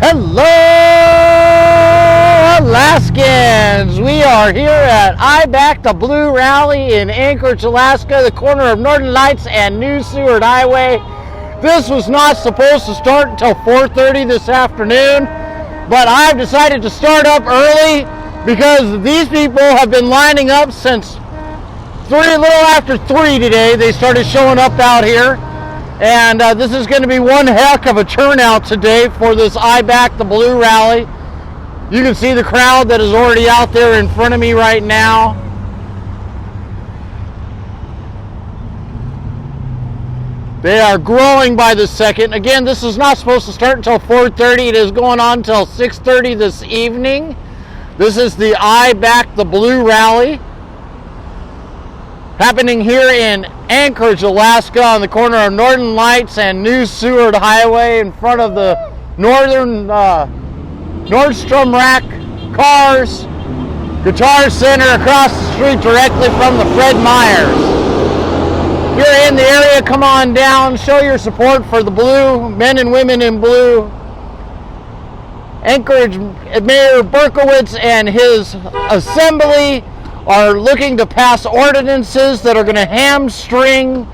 Hello, Alaskans! We are here at I Back the Blue rally in Anchorage, Alaska, the corner of Northern Lights and New Seward Highway. This was not supposed to start until 4:30 this afternoon, but I've decided to start up early because these people have been lining up since a little after 3 today. They started showing up out here. And this is going to be one heck of a turnout today for this I Back the Blue rally. You can see the crowd that is already out there in front of me right now. They are growing by the second. Again, this is not supposed to start until 4:30. It is going on until 6:30 this evening. This is the I Back the Blue rally, happening here in Anchorage, Alaska, on the corner of Northern Lights and New Seward Highway, in front of the Nordstrom Rack Cars Guitar Center, across the street directly from the Fred Meyers. If you're in the area, come on down, show your support for the blue, men and women in blue. Anchorage Mayor Berkowitz and his assembly are looking to pass ordinances that are going to hamstring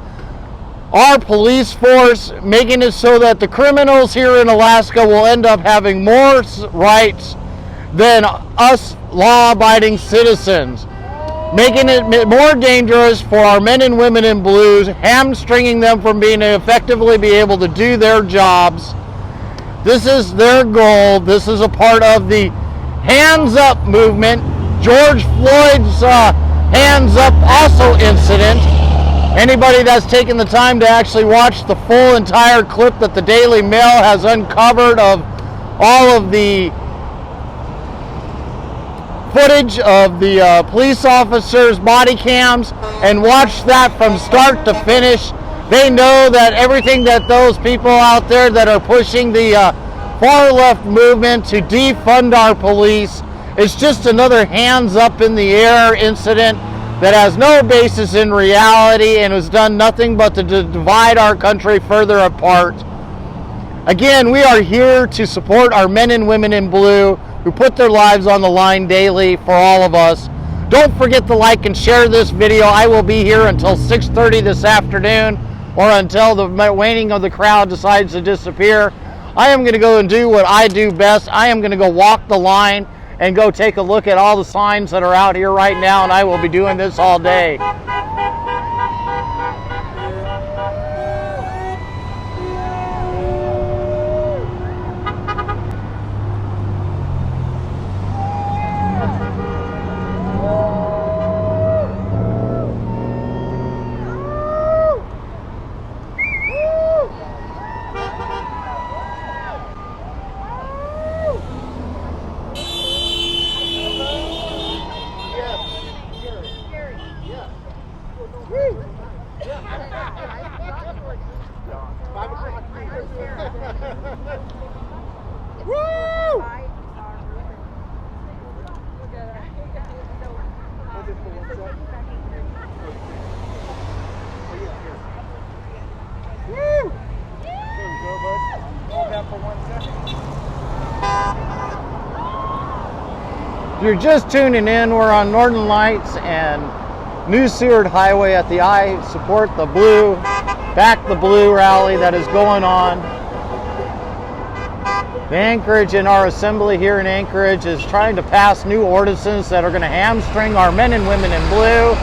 our police force, making it so that the criminals here in Alaska will end up having more rights than us law-abiding citizens, making it more dangerous for our men and women in blues, hamstringing them from being effectively be able to do their jobs. This is their goal. This is a part of the Hands Up movement. George Floyd's Hands Up also incident. Anybody that's taken the time to actually watch the full entire clip that the Daily Mail has uncovered of all of the footage of the police officers' body cams and watch that from start to finish, they know that everything that those people out there that are pushing the far left movement to defund our police, it's just another hands up in the air incident that has no basis in reality and has done nothing but to divide our country further apart. Again, we are here to support our men and women in blue who put their lives on the line daily for all of us. Don't forget to like and share this video. I will be here until 6:30 this afternoon, or until the waning of the crowd decides to disappear. I am going to go and do what I do best. I am going to go walk the line and go take a look at all the signs that are out here right now, and I will be doing this all day. If you're just tuning in, we're on Northern Lights and New Seward Highway at the I Support the Blue, Back the Blue rally that is going on. The Anchorage and our assembly here in Anchorage is trying to pass new ordinances that are going to hamstring our men and women in blue,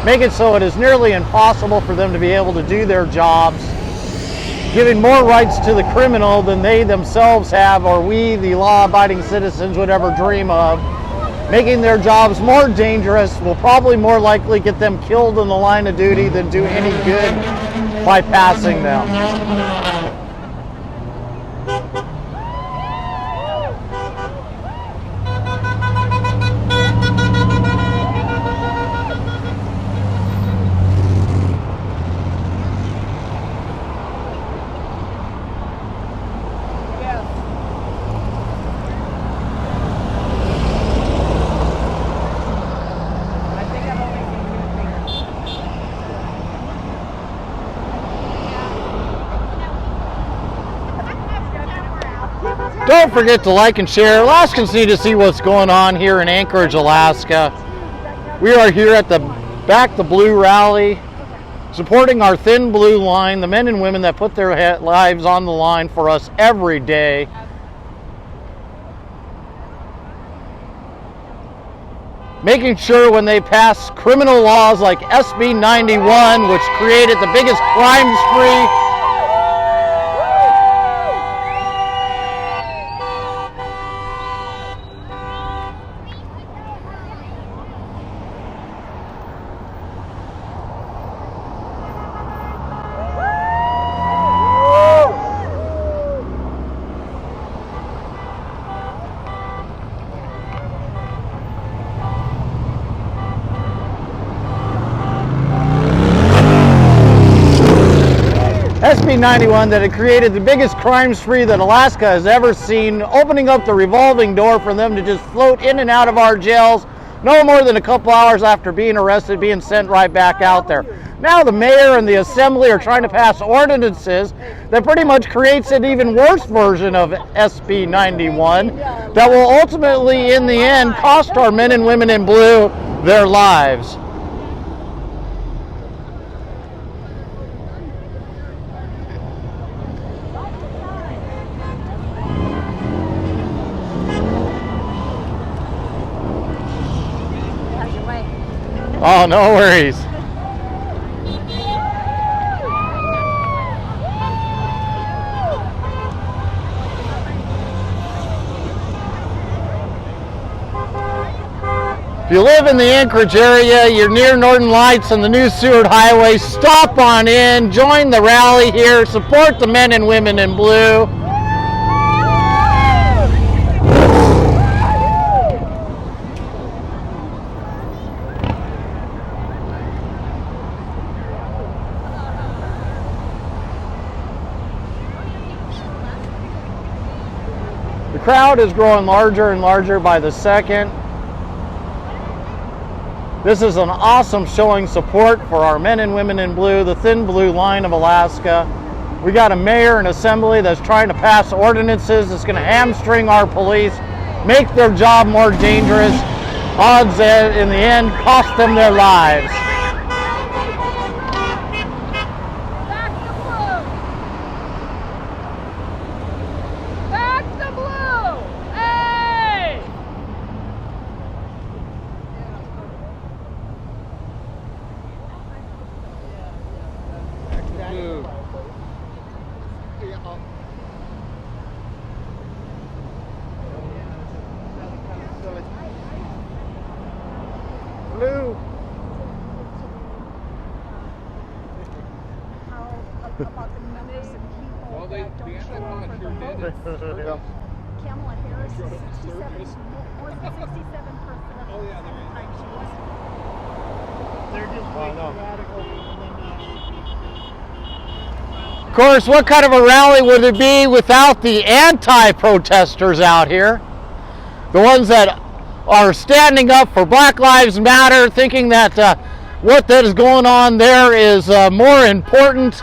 make it so it is nearly impossible for them to be able to do their jobs, giving more rights to the criminal than they themselves have or we, the law-abiding citizens, would ever dream of. Making their jobs more dangerous, will probably more likely get them killed in the line of duty than do any good by passing them. Don't forget to like and share. Alaskans need to see what's going on here in Anchorage, Alaska. We are here at the Back the Blue rally, supporting our Thin Blue Line, the men and women that put their lives on the line for us every day. Making sure when they pass criminal laws like SB 91, which created the biggest crime spree SB 91 that had created the biggest crime spree that Alaska has ever seen, opening up the revolving door for them to just float in and out of our jails no more than a couple hours after being arrested, being sent right back out there. Now the mayor and the assembly are trying to pass ordinances that pretty much creates an even worse version of SB 91 that will ultimately, in the end, cost our men and women in blue their lives. Oh, no worries. If you live in the Anchorage area, you're near Northern Lights and the new Seward Highway, stop on in, join the rally here, support the men and women in blue. The crowd is growing larger and larger by the second. This is an awesome showing support for our men and women in blue, the Thin Blue Line of Alaska. We got a mayor and assembly that's trying to pass ordinances that's going to hamstring our police, make their job more dangerous, odds in the end cost them their lives. Blue. About the numbers of people that don't show up for the votes. Kamala Harris is 67, more than 67% of the time she wasn't. They're just making radical. Of course, what kind of a rally would it be without the anti-protesters out here? The ones that are standing up for Black Lives Matter, thinking that what that is going on there is more important.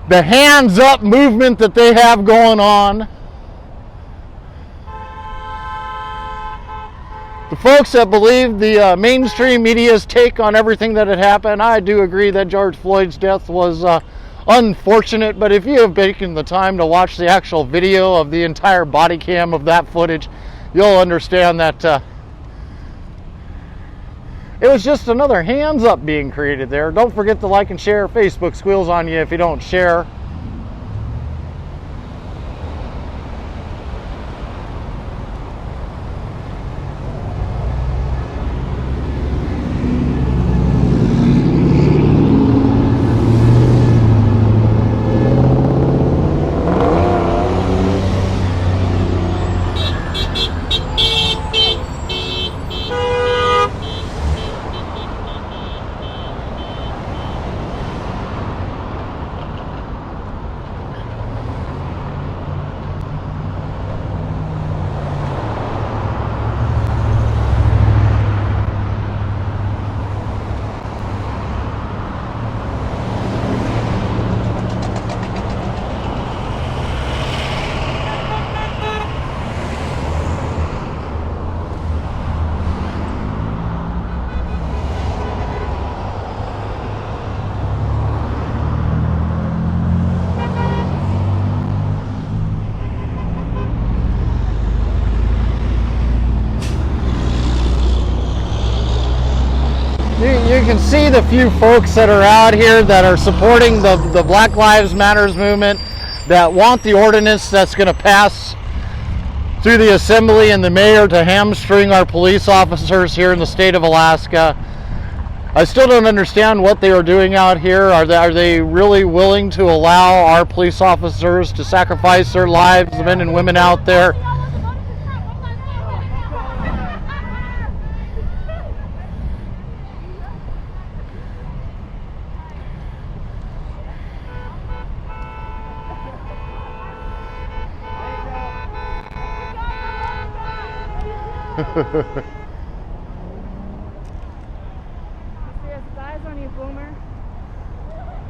The hands up movement that they have going on. The folks that believe the mainstream media's take on everything that had happened, I do agree that George Floyd's death was unfortunate, but if you have taken the time to watch the actual video of the entire body cam of that footage, you'll understand that it was just another hands up being created there. Don't forget to like and share. Facebook squeals on you if you don't share. see the few folks that are out here that are supporting the Black Lives Matters movement, that want the ordinance that's going to pass through the assembly and the mayor to hamstring our police officers here in the state of Alaska. I still don't understand what they are doing out here. Are they really willing to allow our police officers to sacrifice their lives, the men and women out there?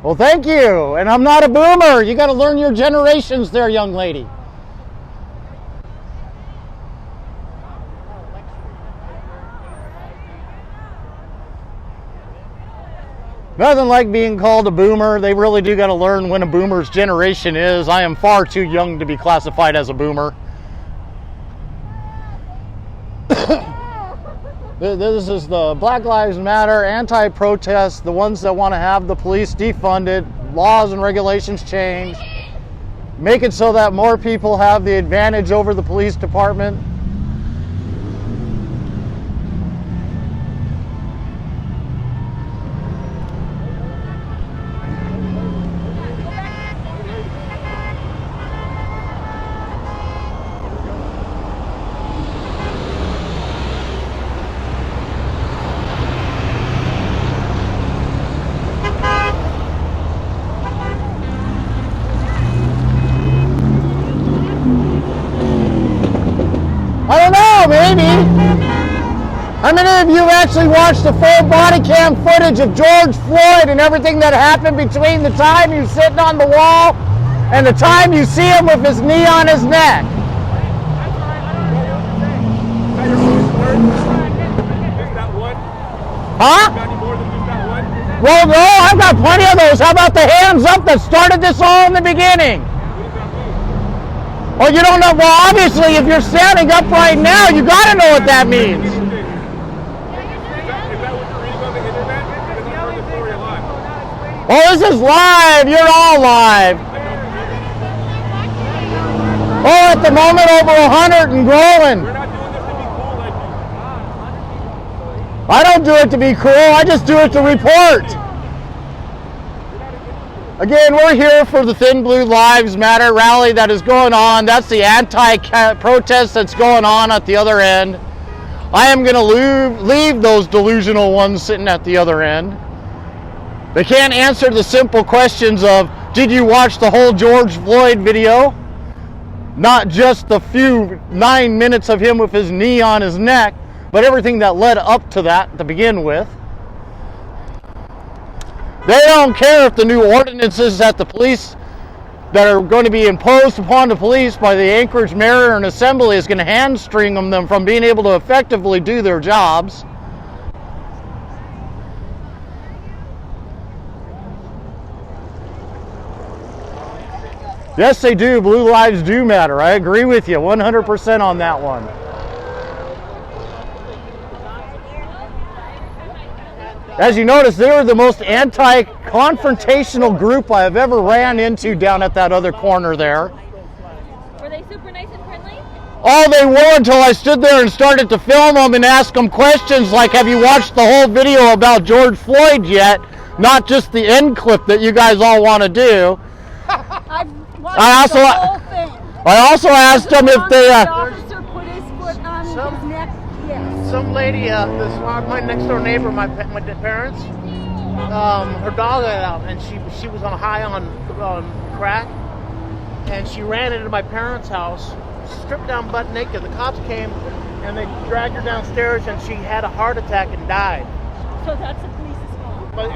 Well, thank you. And I'm not a boomer. You got to learn your generations there, young lady. Nothing like being called a boomer. They really do got to learn when a boomer's generation is. I am far too young to be classified as a boomer. This is the Black Lives Matter anti-protest, the ones that want to have the police defunded, laws and regulations changed, make it so that more people have the advantage over the police department. Maybe. How many of you actually watched the full body cam footage of George Floyd and everything that happened between the time he was sitting on the wall and the time you see him with his knee on his neck? Huh? Well, no, I've got plenty of those. How about the hands up that started this all in the beginning? Well, you don't know. Well, obviously, if you're standing up right now, you got to know what that means. Oh, this is live. You're all live. Oh, at the moment, over 100 and growing. I don't do it to be cool. I just do it to report. Again, we're here for the Thin Blue Lives Matter rally that is going on. That's the anti-protest that's going on at the other end. I am going to leave those delusional ones sitting at the other end. They can't answer the simple questions of, did you watch the whole George Floyd video? Not just the few 9 minutes of him with his knee on his neck, but everything that led up to that to begin with. They don't care if the new ordinances that the police that are going to be imposed upon the police by the Anchorage Mayor and Assembly is going to hamstring them from being able to effectively do their jobs. Yes, they do. Blue lives do matter. I agree with you 100% on that one. As you notice, they were the most anti-confrontational group I have ever ran into down at that other corner there. Were they super nice and friendly? Oh, they were, until I stood there and started to film them and ask them questions like, have you watched the whole video about George Floyd yet? Not just the end clip that you guys all want to do. I've watched the whole thing. I also asked them if they... The officer put his foot on his neck. Yes. Some lady, my next door neighbor, my parents, her dog got out, and she was on high on crack, and she ran into my parents' house, stripped down butt naked. The cops came, and they dragged her downstairs, and she had a heart attack and died. So that's the police's fault. But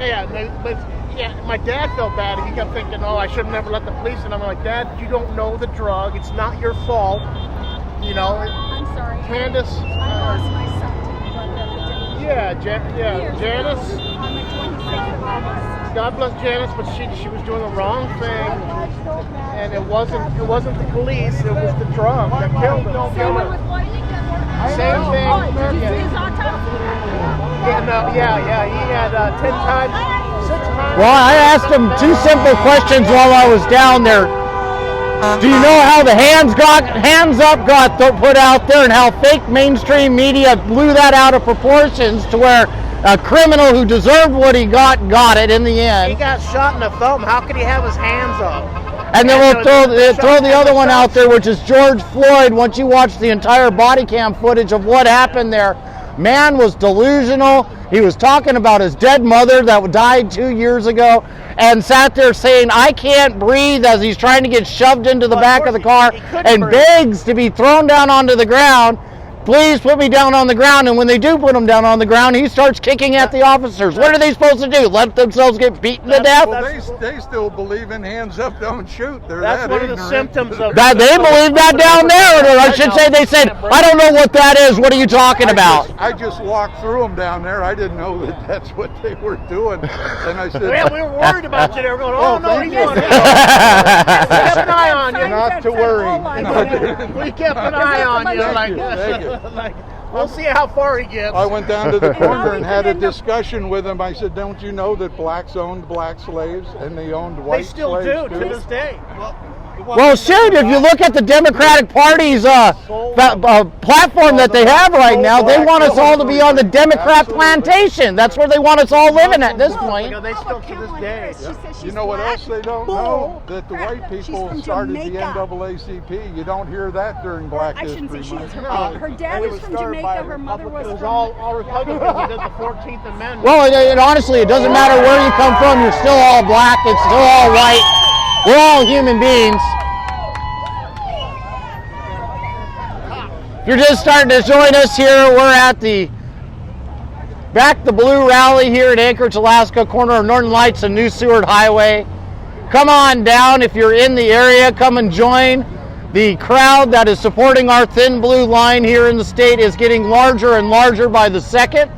yeah, my dad felt bad. He kept thinking, "Oh, I should have never let the police." And I'm like, "Dad, you don't know the drug. It's not your fault." You know. I'm sorry. Candace. I lost my son to drug every day. Janice. On the 26th of August. God bless Janice, but she was doing the wrong thing, and it wasn't the police. It was the drug that killed him. Seward with Whiting. Same thing. Oh, did you see his autopsy? Yeah, he had 10 times, 6 times. Well, I asked him 2 simple questions while I was down there. Do you know how the hands up got put out there, and how fake mainstream media blew that out of proportions to where a criminal who deserved what he got it in the end? He got shot in the thumb. How could he have his hands up? And then we'll throw the other one out there, which is George Floyd. Once you watch the entire body cam footage of what happened there, man was delusional. He was talking about his dead mother that died 2 years ago, and sat there saying, "I can't breathe," as he's trying to get shoved into the back of the car, and begs to be thrown down onto the ground. Please put me down on the ground. And when they do put him down on the ground, he starts kicking at the officers. What are they supposed to do? Let themselves get beaten to death? Well, they still believe in hands up, don't shoot. They're That's that one of the ignorant. symptoms of That they believe that down there, or I should say they said, "I don't know what that is. What are you talking about?" I just walked through them down there. I didn't know that that's what they were doing. And I said, Yeah, we were worried about you. They were going, "Oh no, thank he's you." going." We kept an eye on you. Not to worry. We kept an eye on you. Thank you, thank you. Like, we'll see how far he gets. I went down to the corner and had a discussion with him. I said, "Don't you know that blacks owned black slaves and they owned white They still slaves do to this day. Well, shoot, if you look at the Democratic Party's platform that they have right now, they want us all to be on the Democrat plantation. That's where they want us all living at this point. They still to this day. You know what else they don't know? That the white people started the NAACP. You don't hear that during Black I shouldn't say History she was Month. her dad was from Jamaica, her mother was It was from all Republicans. They did the 14th Amendment. Well, honestly, it doesn't matter where you come from. You're still all black. It's still all white. We're all human beings. If you're just starting to join us here, we're at the Back the Blue rally here in Anchorage, Alaska, corner of Northern Lights and New Seward Highway. Come on down if you're in the area. Come and join. The crowd that is supporting our thin blue line here in the state is getting larger and larger by the second.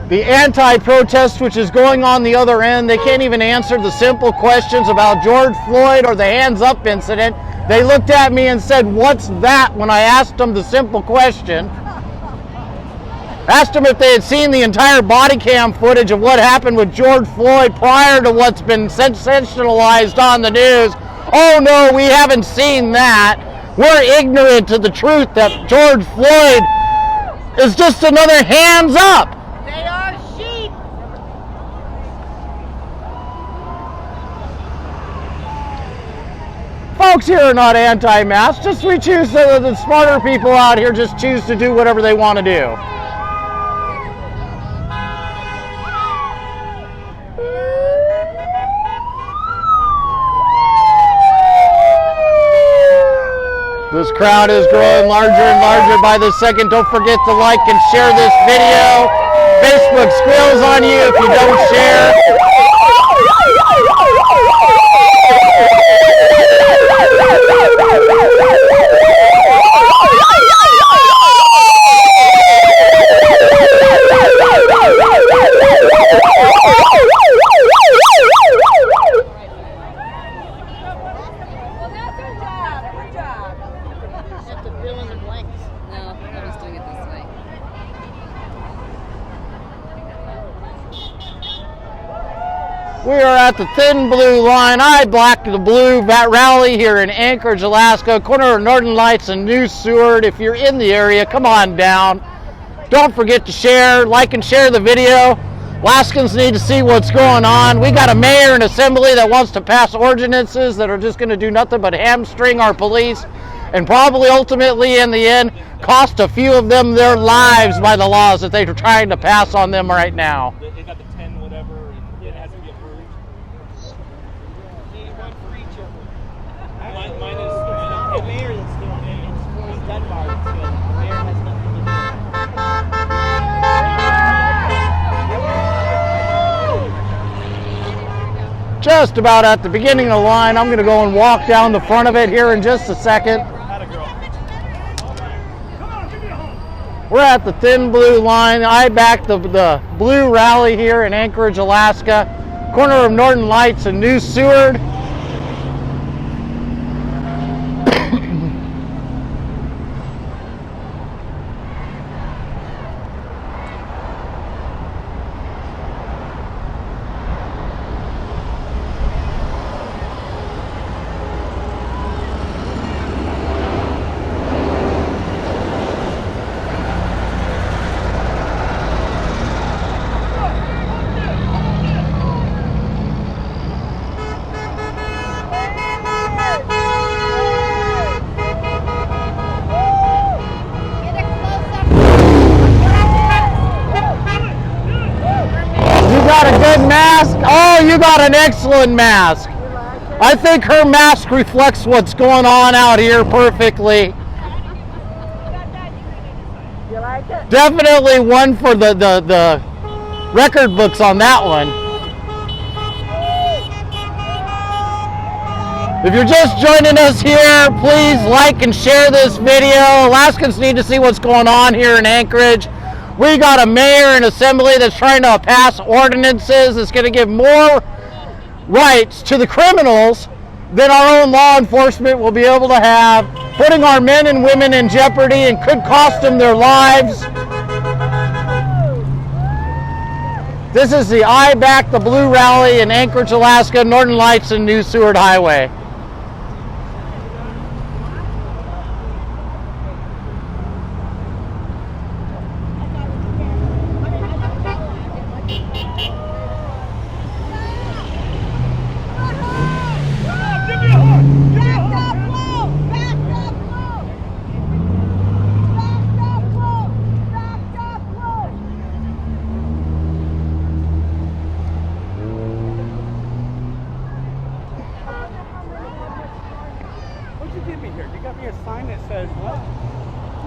The anti-protest, which is going on the other end, they can't even answer the simple questions about George Floyd or the hands up incident. They looked at me and said, "What's that?" when I asked them the simple question. Asked them if they had seen the entire body cam footage of what happened with George Floyd prior to what's been sensationalized on the news. "Oh no, we haven't seen that. We're ignorant to the truth that George Floyd is just another hands up." They are sheep. Folks here are not anti-mask. Just we choose the smarter people out here just choose to do whatever they want to do. This crowd is growing larger and larger by the second. Don't forget to like and share this video. Facebook squeals on you if you don't share. Well, that's our job. Good job. You have to fill in the blanks. No, I'm just doing it this way. We are at the thin blue line, Black the Blue rally here in Anchorage, Alaska, corner of Northern Lights and New Seward. If you're in the area, come on down. Don't forget to share, like and share the video. Alaskans need to see what's going on. We got a mayor and assembly that wants to pass ordinances that are just going to do nothing but hamstring our police and probably ultimately in the end cost a few of them their lives by the laws that they're trying to pass on them right now. They got the 10 whatever, and it has to be approved. One for each of them. Mine is the mayor that's doing it. It's Dunbar that's doing it. The mayor has nothing to do with it. Just about at the beginning of the line. I'm going to go and walk down the front of it here in just a second. We're at the thin blue line. I back the blue rally here in Anchorage, Alaska, corner of Northern Lights and New Seward. Oh, you got an excellent mask. I think her mask reflects what's going on out here perfectly. You like it? Definitely one for the record books on that one. If you're just joining us here, please like and share this video. Alaskans need to see what's going on here in Anchorage. We got a mayor and assembly that's trying to pass ordinances that's going to give more rights to the criminals than our own law enforcement will be able to have, putting our men and women in jeopardy and could cost them their lives. This is the I Back the Blue rally in Anchorage, Alaska, Northern Lights and New Seward Highway. What'd you give me here? You got me a sign that says what?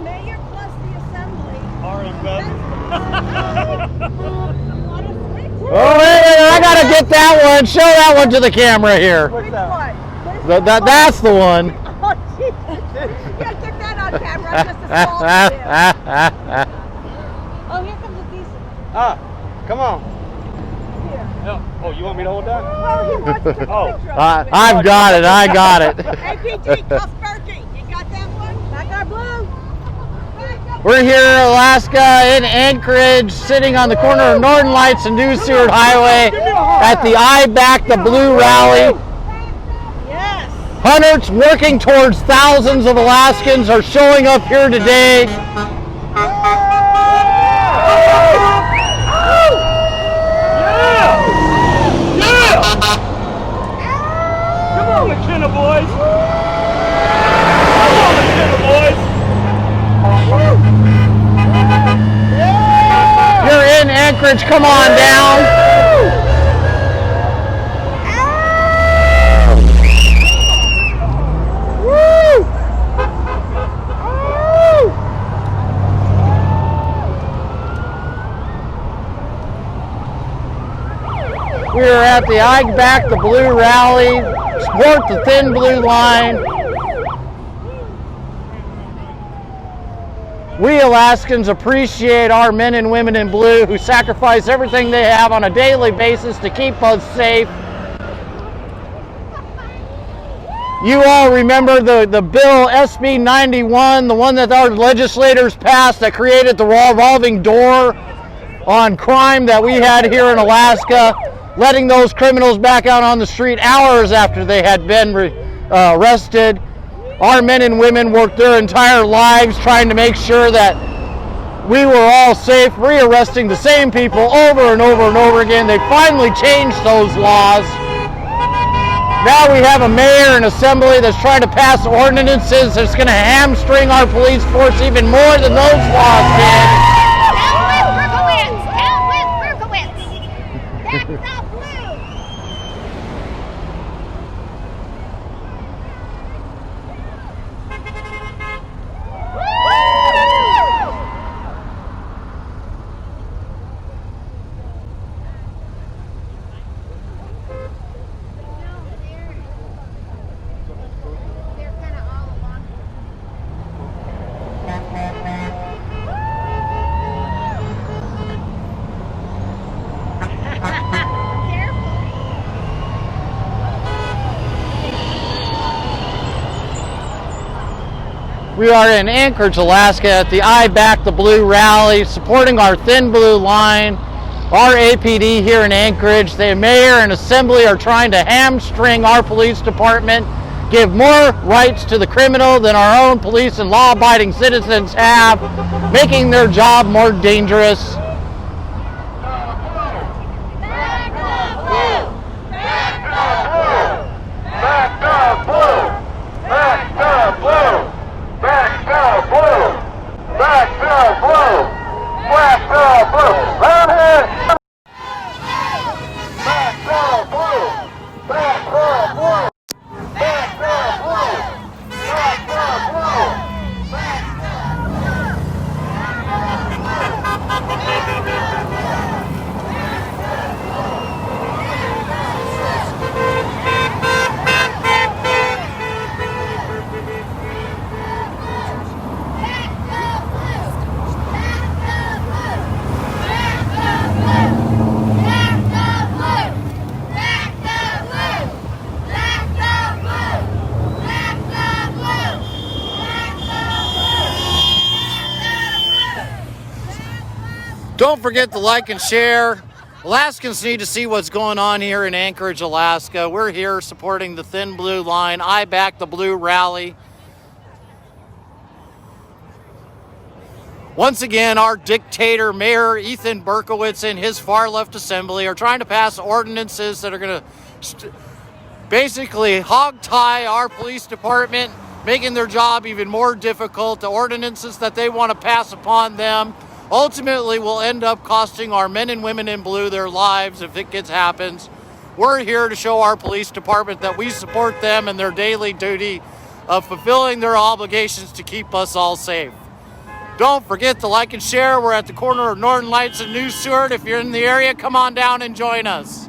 Mayor plus the assembly. Oh, wait, I gotta get that one. Show that one to the camera here. What's that? That's the one. Oh, Jesus. You gotta get that on camera. I just assaulted him. Oh, here comes a decent. Ah, come on. Here. No. Oh, you want me to hold that? Well, he wants to take a Oh. picture of I it. got it. I got it. APG, Cuff Berkey. You got that one? Back our blue. We're here in Alaska, in Anchorage, sitting on the corner of Northern Lights and New Seward Highway at the I Back the Blue rally. Yes. Hundreds working towards thousands of Alaskans are showing up here today. Come on, McKenna boys! Come on, McKenna boys! You're in Anchorage, come on down. We are at the I Back the Blue rally. Support the thin blue line. We Alaskans appreciate our men and women in blue who sacrifice everything they have on a daily basis to keep us safe. You all remember the bill SB 91, the one that our legislators passed that created the revolving door on crime that we had here in Alaska, letting those criminals back out on the street hours after they had been arrested. Our men and women worked their entire lives trying to make sure that we were all safe, re-arresting the same people over and over and over again. They finally changed those laws. Now we have a mayor and assembly that's trying to pass ordinances that's going to hamstring our police force even more than those laws did. Down with Berkowitz! Down with Berkowitz! That's the blue! We are in Anchorage, Alaska at the I Back the Blue rally, supporting our thin blue line. Our APD here in Anchorage, the mayor and assembly are trying to hamstring our police department, give more rights to the criminal than our own police and law-abiding citizens have, making their job more dangerous. Back Don't forget to like and share. Alaskans need to see what's going on here in Anchorage, Alaska. We're here supporting the Thin Blue Line. I back the Blue Rally. Once again, our dictator, Mayor Ethan Berkowitz, and his far-left assembly are trying to pass ordinances that are going to basically hog-tie our police department, making their job even more difficult. The ordinances that they want to pass upon them ultimately will end up costing our men and women in blue their lives if it happens. We're here to show our police department that we support them in their daily duty of fulfilling their obligations to keep us all safe. Don't forget to like and share. We're at the corner of Northern Lights and New Seward. If you're in the area, come on down and join us.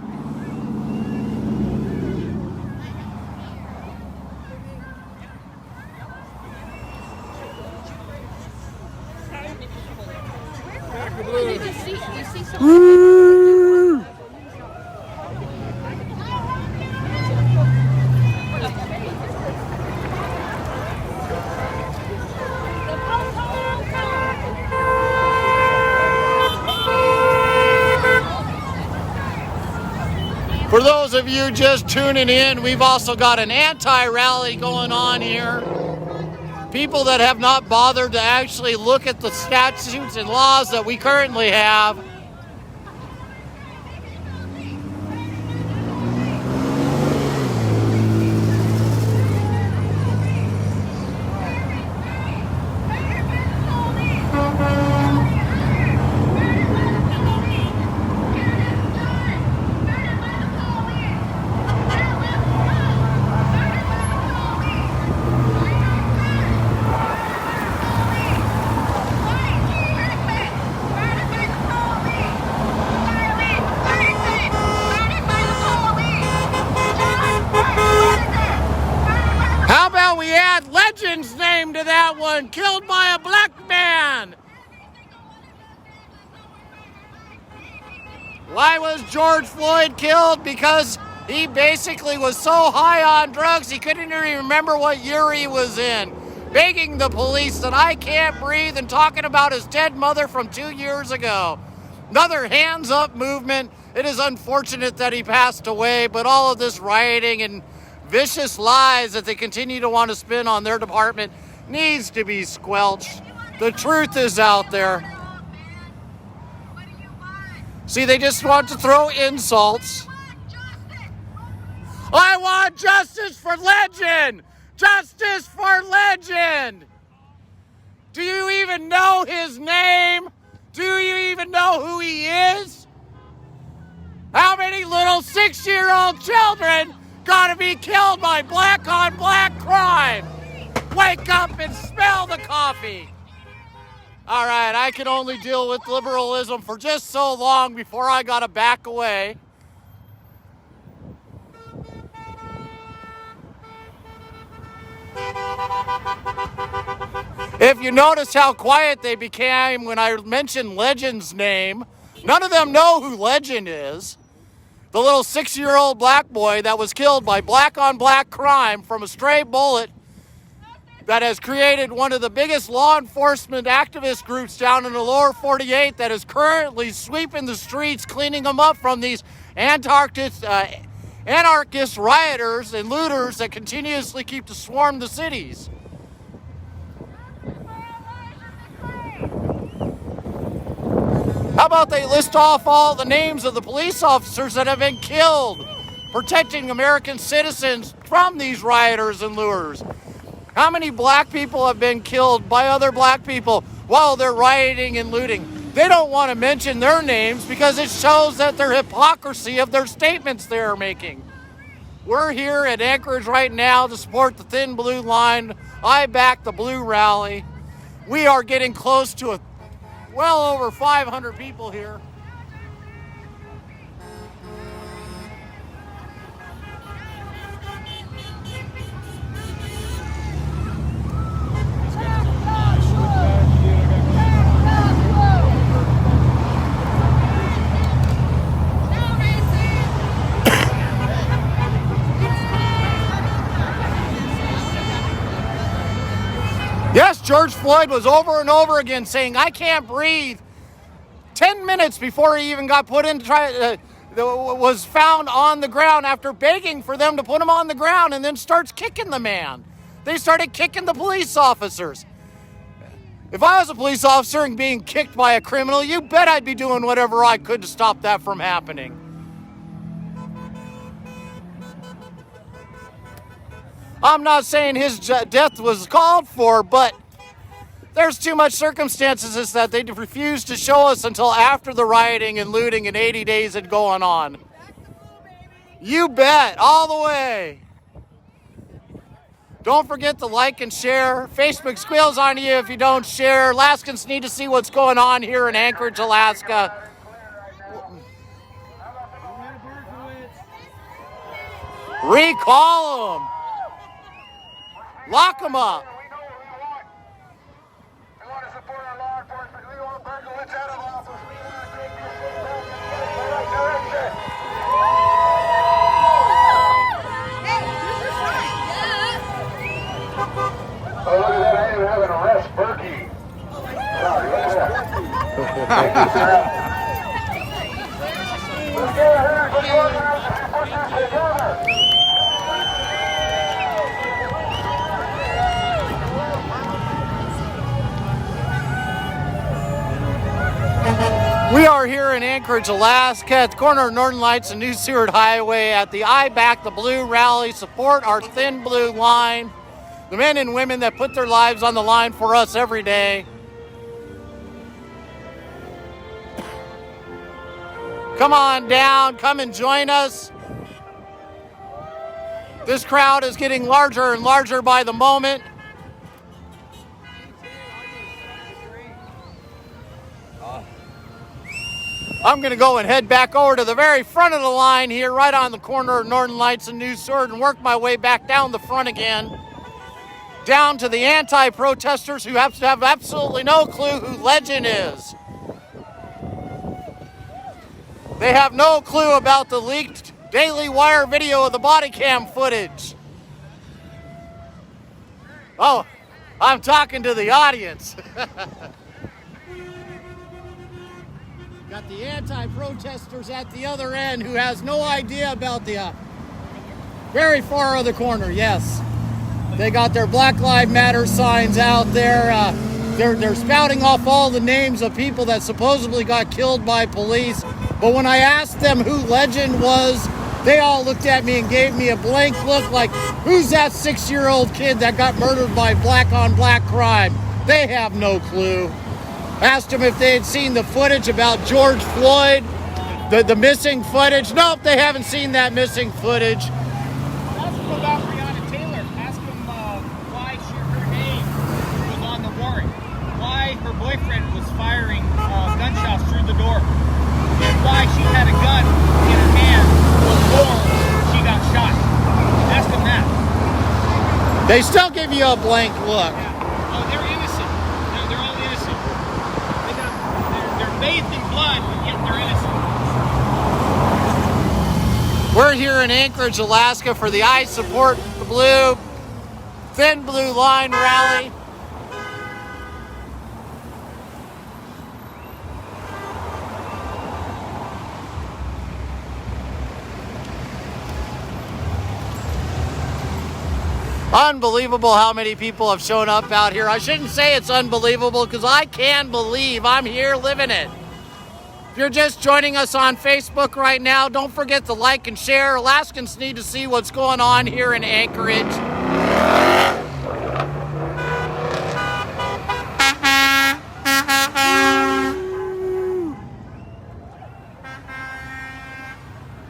For those of you just tuning in, we've also got an anti-rally going on here. People that have not bothered to actually look at the statutes and laws that we currently have. Legend's name to that one, killed by a black man. Why was George Floyd killed? Because he basically was so high on drugs he couldn't even remember what year he was in, begging the police that I can't breathe and talking about his dead mother from 2 years ago. Another hands up movement. It is unfortunate that he passed away, but all of this rioting and vicious lies that they continue to want to spin on their department needs to be squelched. The truth is out there. See, they just want to throw insults. I want justice for Legend! Justice for Legend! Do you even know his name? Do you even know who he is? How many little 6-year-old children gotta be killed by black on black crime? Wake up and smell the coffee. All right, I can only deal with liberalism for just so long before I gotta back away. If you notice how quiet they became when I mentioned Legend's name, none of them know who Legend is. The little 6-year-old black boy that was killed by black on black crime from a stray bullet that has created one of the biggest law enforcement activist groups down in the lower 48 that is currently sweeping the streets, cleaning them up from these anarchist rioters and looters that continuously keep to swarm the cities. How about they list off all the names of the police officers that have been killed protecting American citizens from these rioters and looters? How many black people have been killed by other black people while they're rioting and looting? They don't want to mention their names because it shows that their hypocrisy of their statements they are making. We're here at Anchorage right now to support the Thin Blue Line. I back the Blue Rally. We are getting close to well over 500 people here. Yes, George Floyd was over and over again saying, I can't breathe. 10 minutes before he even got put in, was found on the ground after begging for them to put him on the ground, and then starts kicking the man. They started kicking the police officers. If I was a police officer and being kicked by a criminal, you bet I'd be doing whatever I could to stop that from happening. I'm not saying his death was called for, but there's too much circumstances that they refused to show us until after the rioting and looting and 80 days had gone on. You bet, all the way. Don't forget to like and share. Facebook squeals on you if you don't share. Alaskans need to see what's going on here in Anchorage, Alaska. Recall them. Lock them up. We want to support our law enforcement. We want Berkowitz out of office. We want to take this thing back and get it in the right direction. Oh, look at that. I didn't have an arrest, Berkey. Sorry, look at that. Thank you, sir. Let's get ahead. Let's organize and put this together. We are here in Anchorage, Alaska, at the corner of Northern Lights and New Seward Highway at the I Back the Blue rally. Support our thin blue line, the men and women that put their lives on the line for us every day. Come on down, come and join us. This crowd is getting larger and larger by the moment. I'm going to go and head back over to the very front of the line here, right on the corner of Northern Lights and New Seward, and work my way back down the front again, down to the anti-protesters who have absolutely no clue who Legend is. They have no clue about the leaked Daily Wire video of the body cam footage. Oh, I'm talking to the audience. Got the anti-protesters at the other end who has no idea about the very far other corner, yes. They got their Black Lives Matter signs out there. They're spouting off all the names of people that supposedly got killed by police. But when I asked them who Legend was, they all looked at me and gave me a blank look like, who's that 6-year-old kid that got murdered by black-on-black crime? They have no clue. Asked them if they had seen the footage about George Floyd, the missing footage. Nope, they haven't seen that missing footage. Ask them about Breonna Taylor. Ask them why her name was on the warrant. Why her boyfriend was firing gunshots through the door. And why she had a gun in her hand before she got shot. Ask them that. They still give you a blank look. Yeah. Oh, they're innocent. They're all innocent. They're bathed in blood, but yet they're innocent. We're here in Anchorage, Alaska for the I Support the Blue Thin Blue Line rally. Unbelievable how many people have shown up out here. I shouldn't say it's unbelievable because I can believe I'm here living it. If you're just joining us on Facebook right now, don't forget to like and share. Alaskans need to see what's going on here in Anchorage.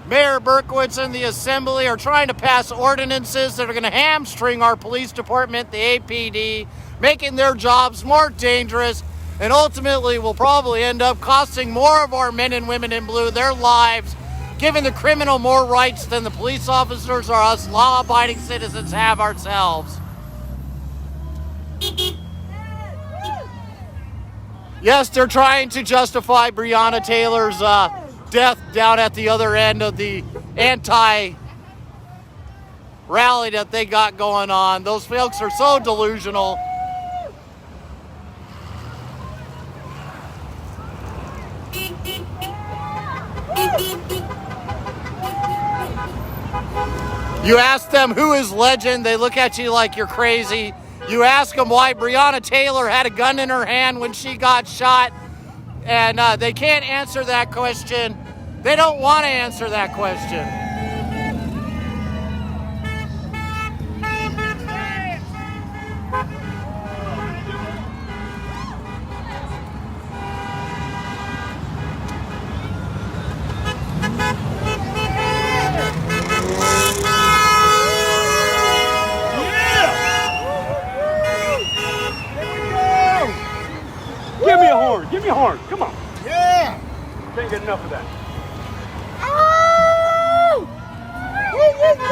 Mayor Berkowitz and the Assembly are trying to pass ordinances that are going to hamstring our police department, the APD, making their jobs more dangerous, and ultimately will probably end up costing more of our men and women in blue their lives, giving the criminal more rights than the police officers or us law-abiding citizens have ourselves. Yes, they're trying to justify Breonna Taylor's death down at the other end of the anti-rally that they got going on. Those folks are so delusional. You ask them who is legend, they look at you like you're crazy. You ask them why Breonna Taylor had a gun in her hand when she got shot, and they can't answer that question. They don't want to answer that question. Give me a horn. Give me a horn. Come on. Yeah. Can't get enough of that. Oh! Woo, woo, woo!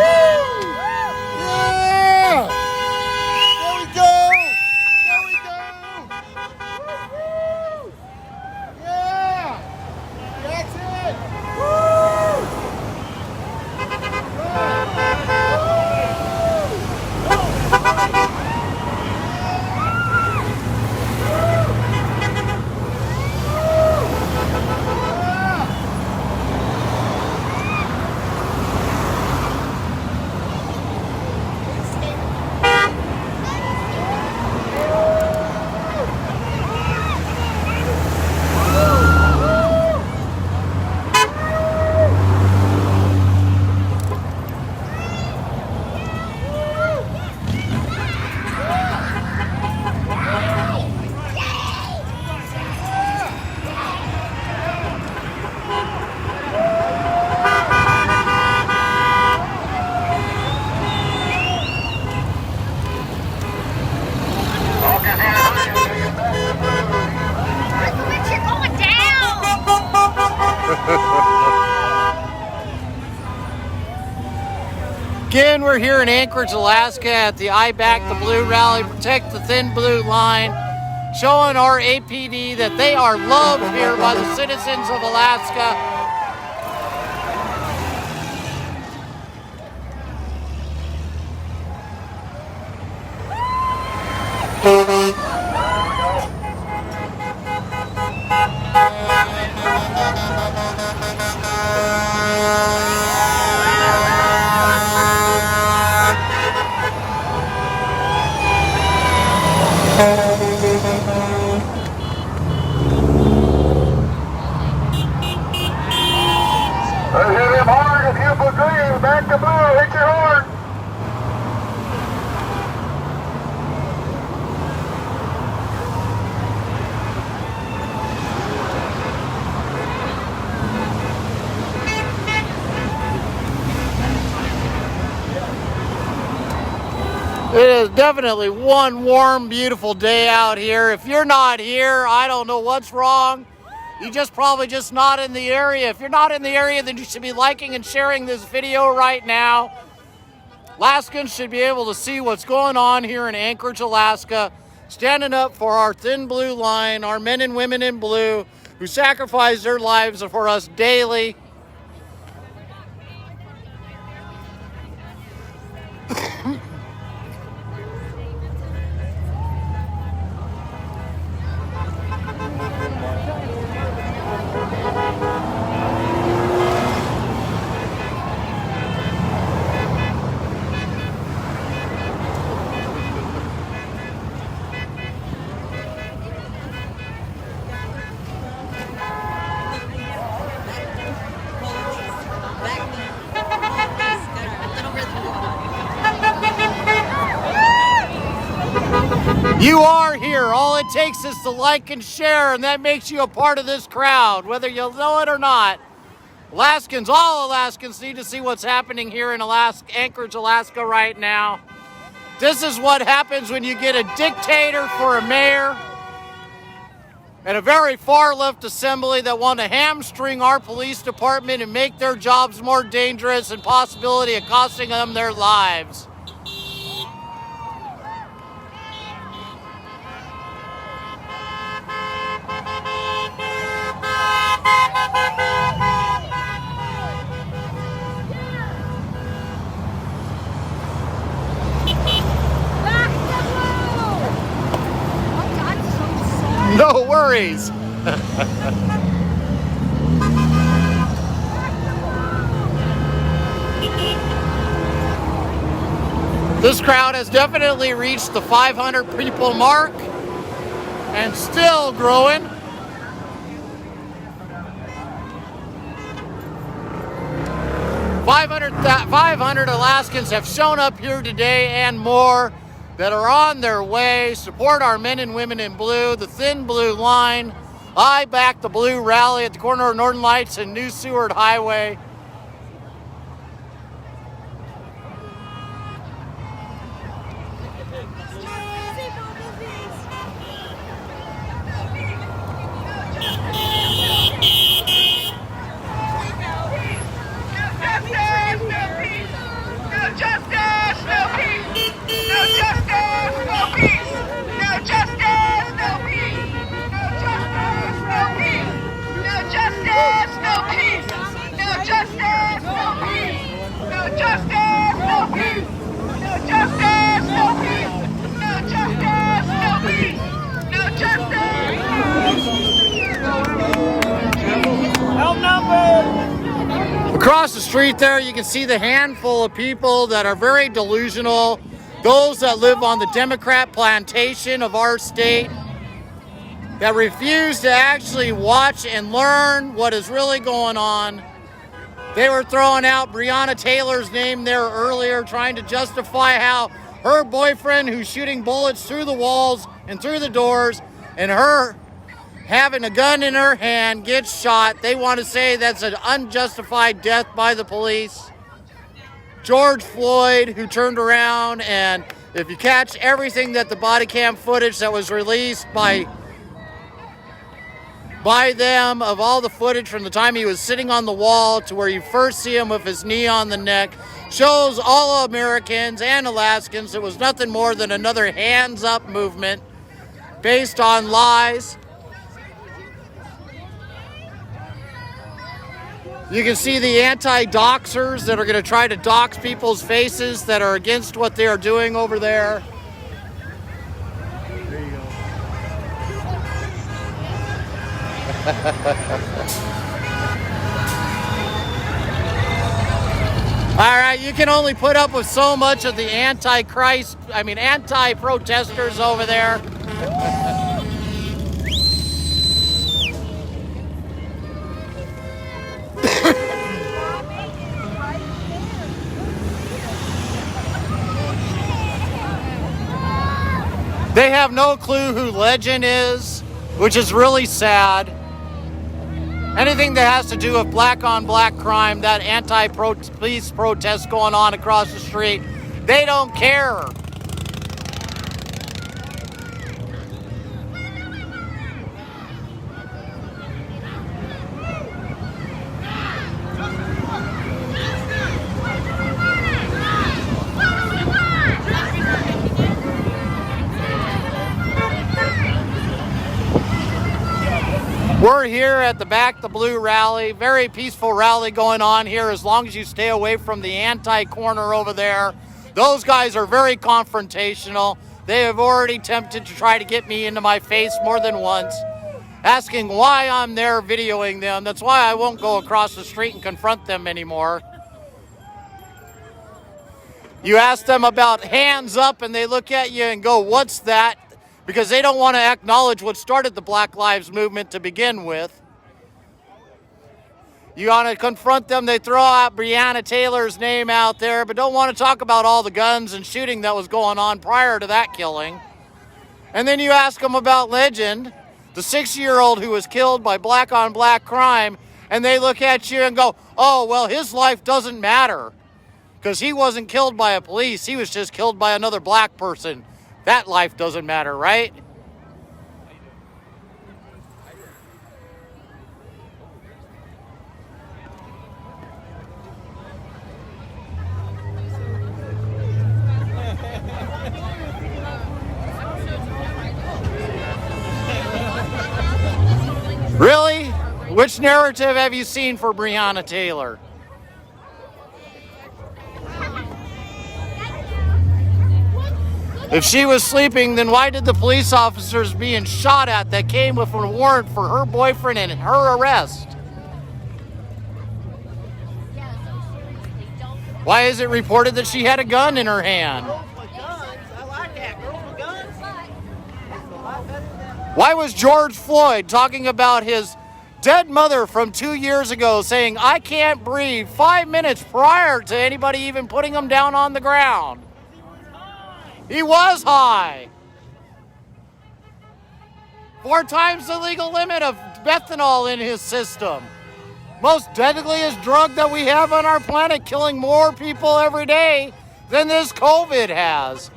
Yeah! There we go! There we go! Woo-hoo! Yeah! That's it! Woo! Again, we're here in Anchorage, Alaska at the I Back the Blue rally, Protect the Thin Blue Line, showing our APD that they are loved here by the citizens of Alaska. Let's hit him hard. If you agree, back to blue. Hit your horn. It is definitely one warm, beautiful day out here. If you're not here, I don't know what's wrong. You probably just not in the area. If you're not in the area, then you should be liking and sharing this video right now. Alaskans should be able to see what's going on here in Anchorage, Alaska, standing up for our thin blue line, our men and women in blue who sacrifice their lives for us daily. You are here. All it takes is to like and share, and that makes you a part of this crowd, whether you know it or not. Alaskans, all Alaskans need to see what's happening here in Anchorage, Alaska right now. This is what happens when you get a dictator for a mayor and a very far left assembly that want to hamstring our police department and make their jobs more dangerous and possibility of costing them their lives. No worries. This crowd has definitely reached the 500 people mark and still growing. Five hundred Alaskans have shown up here today and more that are on their way. Support our men and women in blue, the thin blue line. I back the blue rally at the corner of Northern Lights and New Seward Highway. Across the street there, you can see the handful of people that are very delusional. Those that live on the Democrat plantation of our state that refuse to actually watch and learn what is really going on. They were throwing out Breonna Taylor's name there earlier, trying to justify how her boyfriend, who's shooting bullets through the walls and through the doors, and her having a gun in her hand gets shot. They want to say that's an unjustified death by the police. George Floyd, who turned around, and if you catch everything that the body cam footage that was released by them of all the footage from the time he was sitting on the wall to where you first see him with his knee on the neck, shows all Americans and Alaskans it was nothing more than another hands up movement based on lies. You can see the anti-doxers that are going to try to dox people's faces that are against what they are doing over there. There you go. All right, you can only put up with so much of the anti-protesters over there. They have no clue who Legend is, which is really sad. Anything that has to do with black on black crime, that anti-police protest going on across the street, they don't care. We're here at the Back the Blue rally, very peaceful rally going on here as long as you stay away from the anti-corner over there. Those guys are very confrontational. They have already attempted to try to get me into my face more than once, asking why I'm there videoing them. That's why I won't go across the street and confront them anymore. You ask them about hands up and they look at you and go, "What's that?" Because they don't want to acknowledge what started the Black Lives Movement to begin with. You want to confront them, they throw out Breonna Taylor's name out there, but don't want to talk about all the guns and shooting that was going on prior to that killing. And then you ask them about Legend, the 6-year-old who was killed by black on black crime, and they look at you and go, "Oh, well, his life doesn't matter because he wasn't killed by a police, he was just killed by another black person. That life doesn't matter, right?" Really? Which narrative have you seen for Breonna Taylor? If she was sleeping, then why did the police officers being shot at that came with a warrant for her boyfriend and her arrest? Why is it reported that she had a gun in her hand? Why was George Floyd talking about his dead mother from 2 years ago saying, "I can't breathe," 5 minutes prior to anybody even putting him down on the ground? He was high. 4 times the legal limit of methanol in his system. Most deadliest drug that we have on our planet, killing more people every day than this COVID has.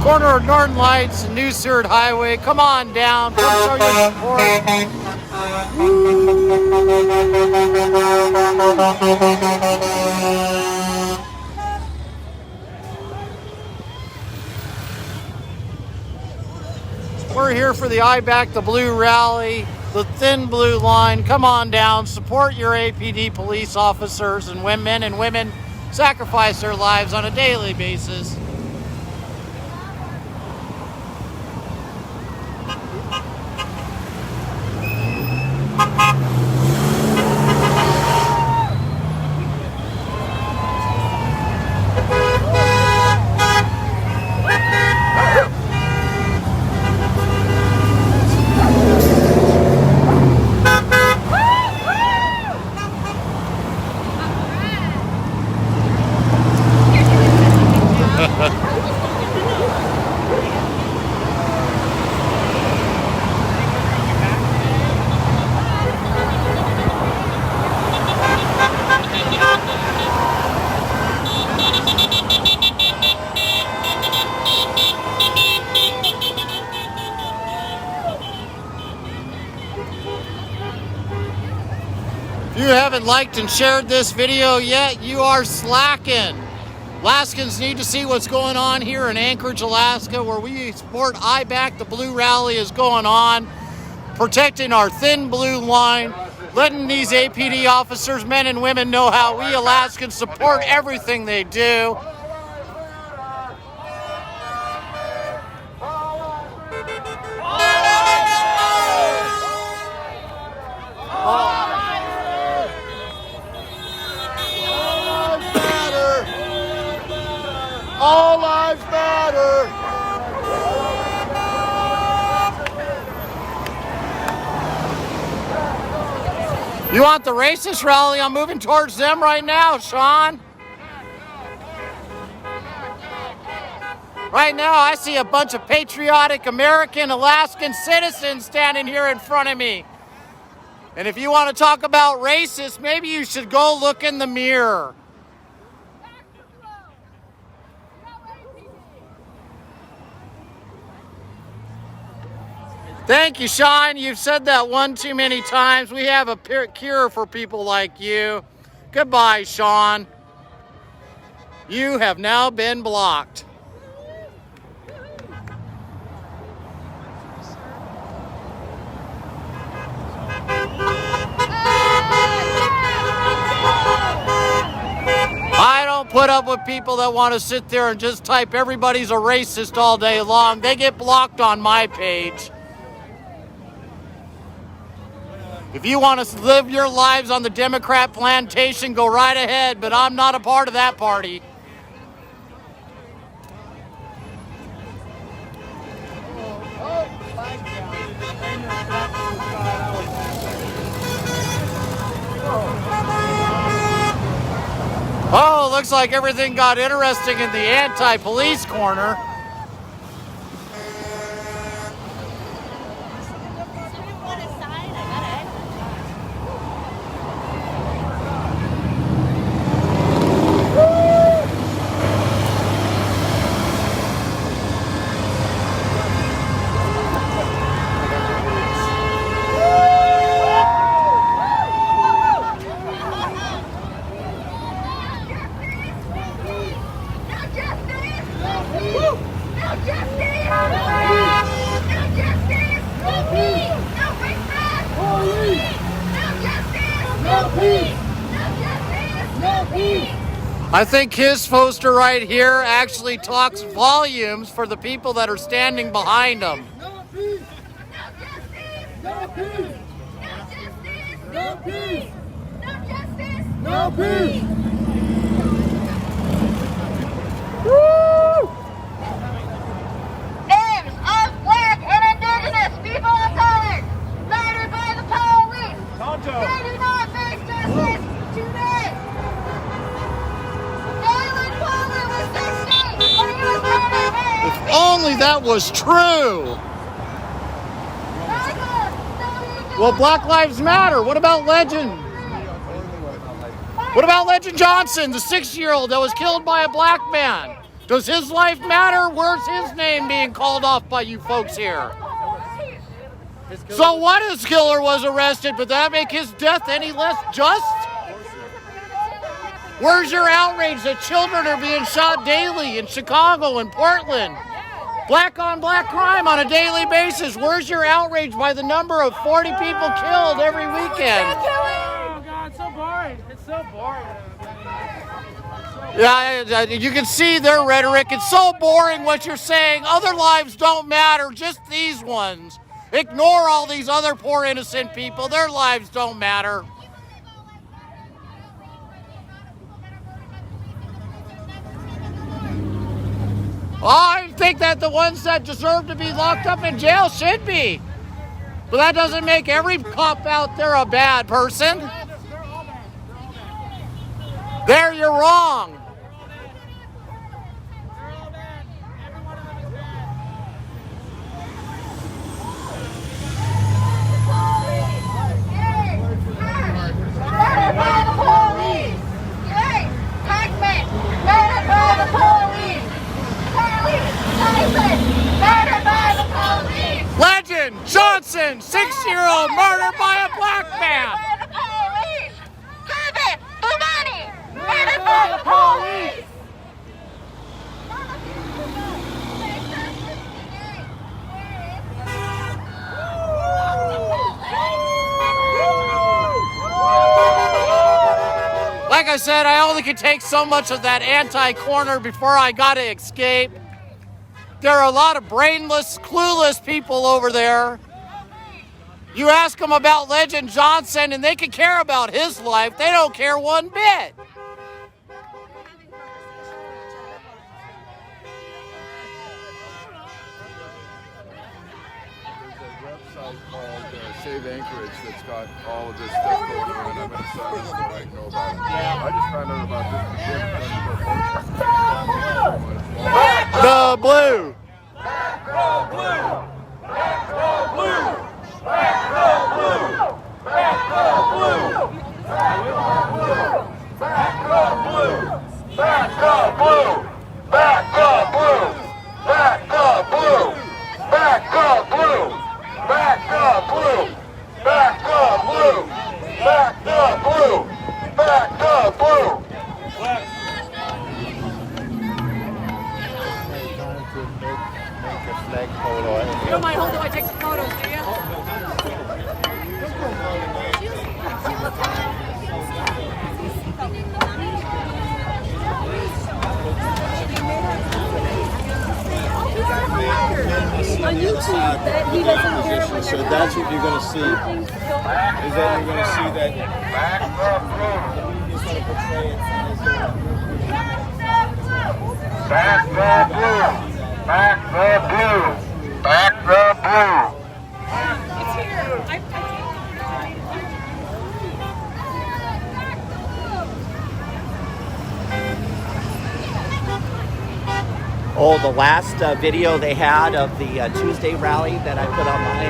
Corner of Northern Lights and New Seward Highway. Come on down. Come show your support. We're here for the I Back the Blue rally, the Thin Blue Line. Come on down. Support your APD police officers and women sacrifice their lives on a daily basis. If you haven't liked and shared this video yet, you are slacking. Alaskans need to see what's going on here in Anchorage, Alaska, where we support I Back the Blue rally is going on, protecting our Thin Blue Line, letting these APD officers, men and women, know how we Alaskans support everything they do. All lives matter. You want the racist rally? I'm moving towards them right now, Sean. Right now, I see a bunch of patriotic American Alaskan citizens standing here in front of me. And if you want to talk about racist, maybe you should go look in the mirror. Thank you, Sean. You've said that one too many times. We have a cure for people like you. Goodbye, Sean. You have now been blocked. I don't put up with people that want to sit there and just type everybody's a racist all day long. They get blocked on my page. If you want to live your lives on the Democrat plantation, go right ahead, but I'm not a part of that party. Oh, looks like everything got interesting in the anti-police corner. I think his poster right here actually talks volumes for the people that are standing behind him. No peace! No peace! No peace! No justice! No peace! Woo! Names of black and indigenous people of color murdered by the police. Tonto. They do not face justice today. If only that was true. Well, Black Lives Matter. What about Legend? What about Legend Johnson, the 6-year-old that was killed by a black man? Does his life matter? Where's his name being called off by you folks here? So what? His killer was arrested, but that make his death any less just? Where's your outrage that children are being shot daily in Chicago and Portland? Black on black crime on a daily basis. Where's your outrage by the number of 40 people killed every weekend? Oh, God, it's so boring. It's so boring. Yeah, you can see their rhetoric. It's so boring what you're saying. Other lives don't matter, just these ones. Ignore all these other poor innocent people. Their lives don't matter. I think that the ones that deserve to be locked up in jail should be. But that doesn't make every cop out there a bad person. There, you're wrong. Legend Johnson, 6-year-old murdered by a black man. Murdered by the police. Like I said, I only could take so much of that anti-corner before I got to escape. There are a lot of brainless, clueless people over there. You ask them about Legend Johnson and they can care about his life. They don't care one bit. Save Anchorage that's got all of this stuff going on, and I'm going to sign up so I can know about it. Yeah. I just found out about this. The blue. Back the blue. Back the blue. Back the blue. Back the blue. Back the blue. Back the blue. Back the blue. Back the blue. Back the blue. Back the blue. Back the blue! Back the blue! Back the blue! Back the blue! see That he doesn't care when so they're that's what you're going to see. things Is that you're going to see that the media's going to portray it as Back the blue. Back the blue. Back the blue. It's here. I Oh, the last video they had of the Tuesday rally that I put on my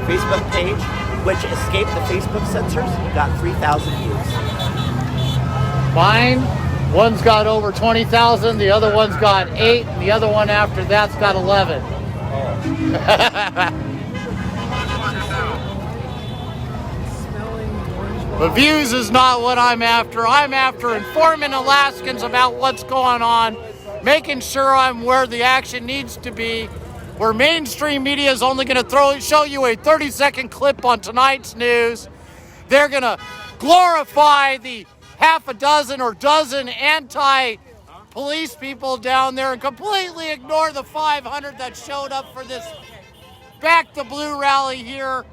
Facebook page, which escaped the Facebook censors, got 3,000 views. Mine, one's got over 20,000, the other one's got 8, and the other one after that's got 11. But views is not what I'm after. I'm after informing Alaskans about what's going on, making sure I'm where the action needs to be, where mainstream media is only going to show you a 30-second clip on tonight's news. They're going to glorify the half a dozen or dozen anti-police people down there and completely ignore the 500 that showed up for this Back the Blue rally here.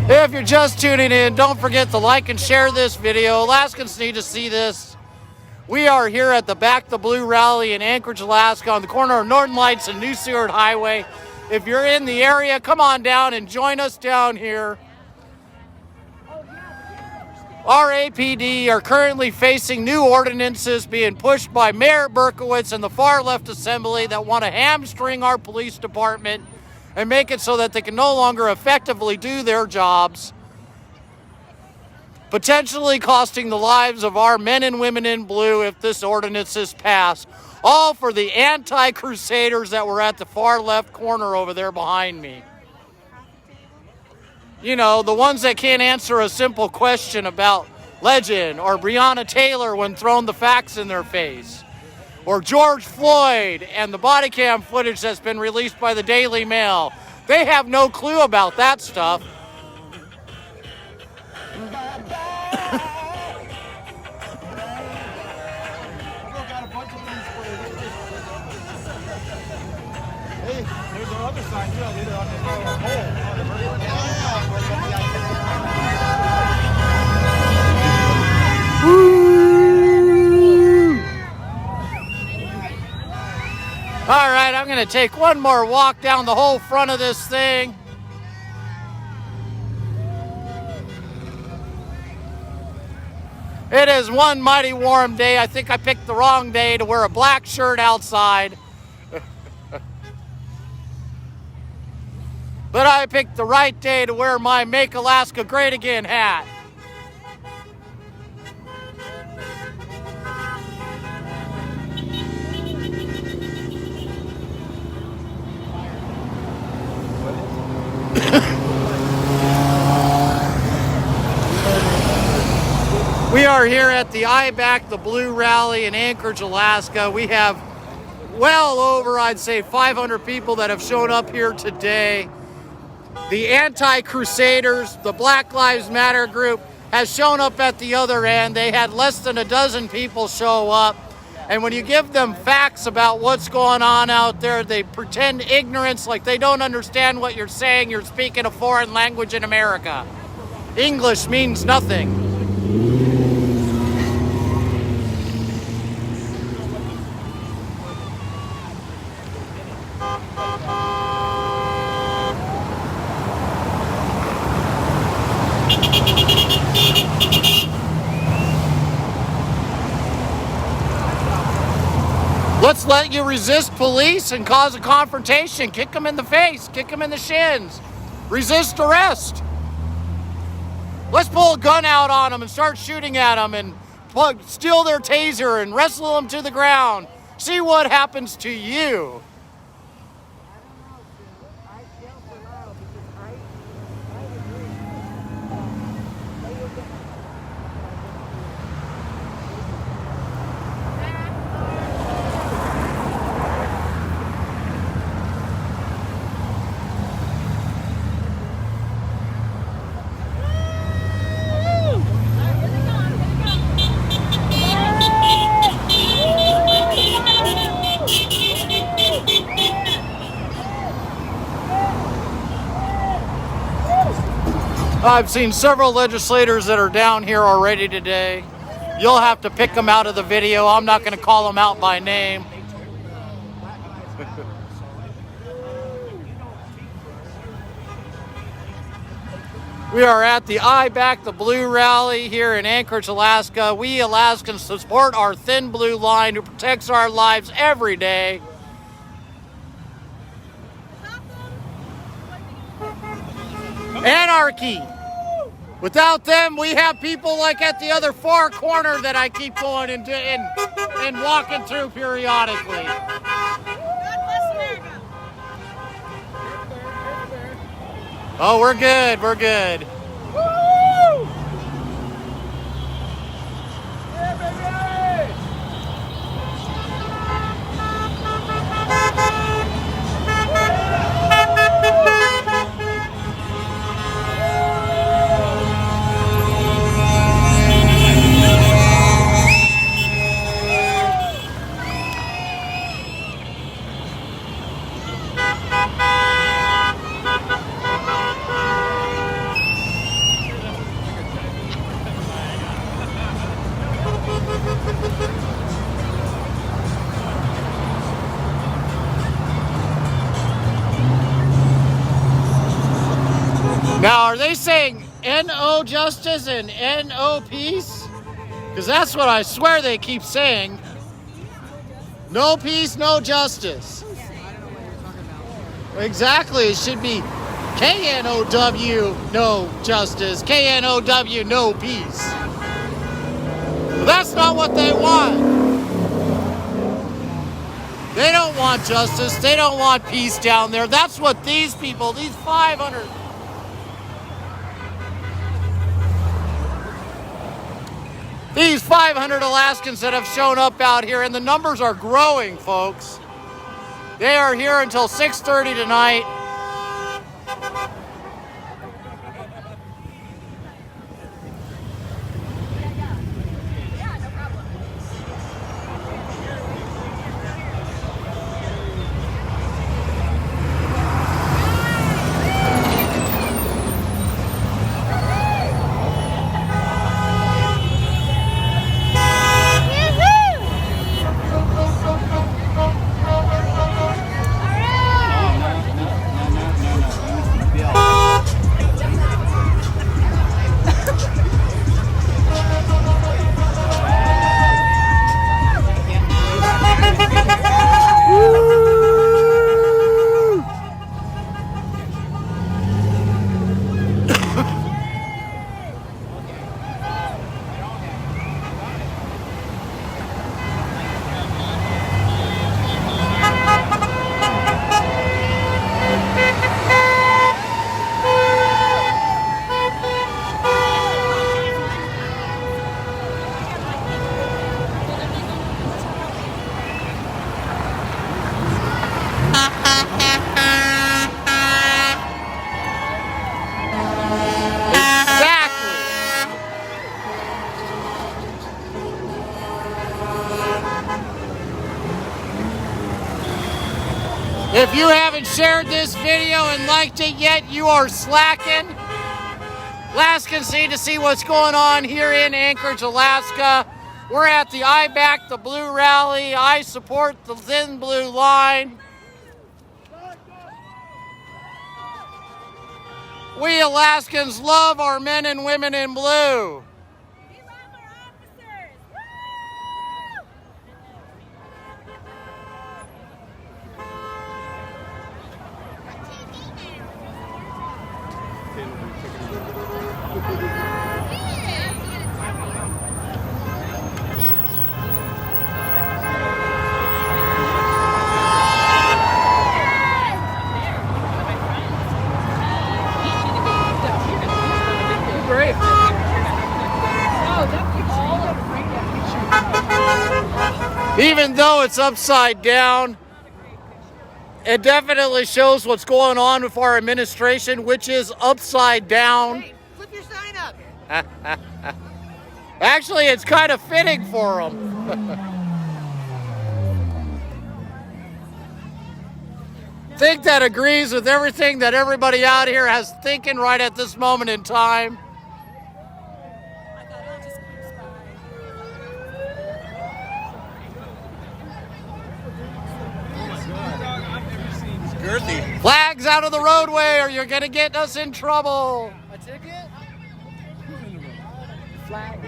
If you're just tuning in, don't forget to like and share this video. Alaskans need to see this. We are here at the Back the Blue rally in Anchorage, Alaska, on the corner of Northern Lights and New Seward Highway. If you're in the area, come on down and join us down here. Our APD are currently facing new ordinances being pushed by Mayor Berkowitz and the far left assembly that want to hamstring our police department and make it so that they can no longer effectively do their jobs, potentially costing the lives of our men and women in blue if this ordinance is passed. All for the anti-crusaders that were at the far left corner over there behind me. You know, the ones that can't answer a simple question about Legend or Breonna Taylor when thrown the facts in their face, or George Floyd and the body cam footage that's been released by the Daily Mail. They have no clue about that stuff. Hey, there's another sign too. I did it on the pole. All right, I'm going to take one more walk down the whole front of this thing. It is one mighty warm day. I think I picked the wrong day to wear a black shirt outside. But I picked the right day to wear my Make Alaska Great Again hat. We are here at the I Back the Blue rally in Anchorage, Alaska. We have well over, I'd say, 500 people that have shown up here today. The anti-crusaders, the Black Lives Matter group, has shown up at the other end. They had less than a dozen people show up. And when you give them facts about what's going on out there, they pretend ignorance, like they don't understand what you're saying. You're speaking a foreign language in America. English means nothing. Let's let you resist police and cause a confrontation. Kick them in the face, kick them in the shins. Resist arrest. Let's pull a gun out on them and start shooting at them and steal their taser and wrestle them to the ground. See what happens to you. I've seen several legislators that are down here already today. You'll have to pick them out of the video. I'm not going to call them out by name. We are at the I Back the Blue rally here in Anchorage, Alaska. We Alaskans support our thin blue line who protects our lives every day. Anarchy. Without them, we have people like at the other far corner that I keep going and walking through periodically. Oh, we're good. We're good. Woo! Yeah, baby! Now, are they saying NO justice and NO peace? Because that's what I swear they keep saying. No peace, no justice. Exactly. It should be KNOW, no justice. KNOW, no peace. But that's not what they want. They don't want justice. They don't want peace down there. That's what these people, these 500... These 500 Alaskans that have shown up out here, and the numbers are growing, folks. They are here until 6:30 tonight. If you haven't shared this video and liked it yet, you are slacking. Alaskans need to see what's going on here in Anchorage, Alaska. We're at the I Back the Blue rally. I support the thin blue line. We Alaskans love our men and women in blue. Even though it's upside down, it definitely shows what's going on with our administration, which is upside down. Hey, flip your sign up. Actually, it's kind of fitting for them. think that agrees with everything that everybody out here has thinking right at this moment in time. Girthy. Flags out of the roadway or you're gonna get us in trouble. A ticket? Flag.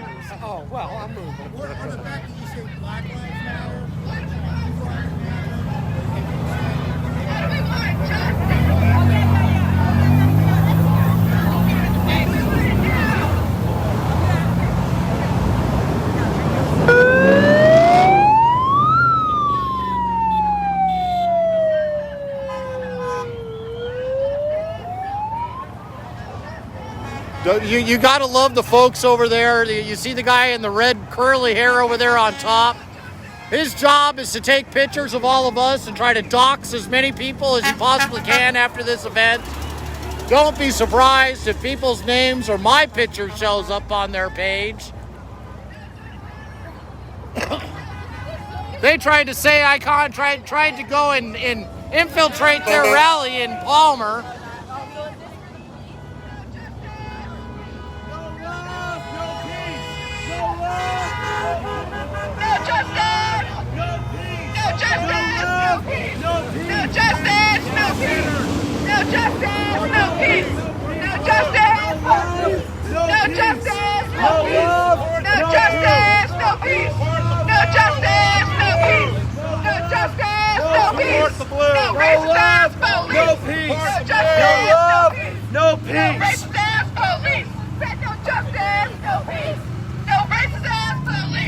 Oh, well, I'm moving. What on the back did you say Black Lives Matter? You gotta love the folks over there. You see the guy in the red curly hair over there on top. His job is to take pictures of all of us and try to dox as many people as he possibly can after this event. Don't be surprised if people's names or my picture shows up on their page. They tried to say I tried to go and infiltrate their rally in Palmer.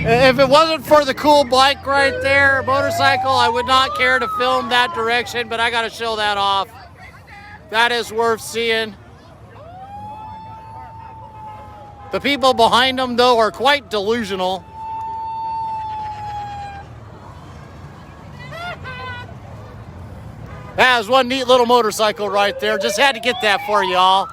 If it wasn't for the cool bike right there, motorcycle, I would not care to film that direction, but I got to show that off. That is worth seeing. The people behind them, though, are quite delusional. That was one neat little motorcycle right there. Just had to get that for y'all.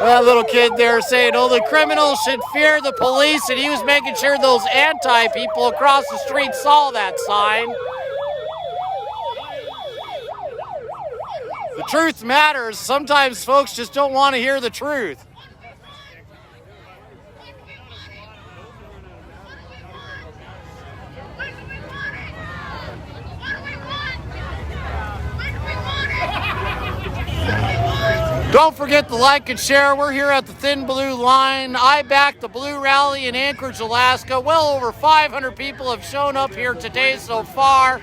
That little kid there saying, oh, the criminals should fear the police, and he was making sure those anti-people across the street saw that sign. The truth matters. Sometimes folks just don't want to hear the truth. Don't forget to like and share. We're here at the Thin Blue Line. I backed the Blue Rally in Anchorage, Alaska. Well over 500 people have shown up here today so far.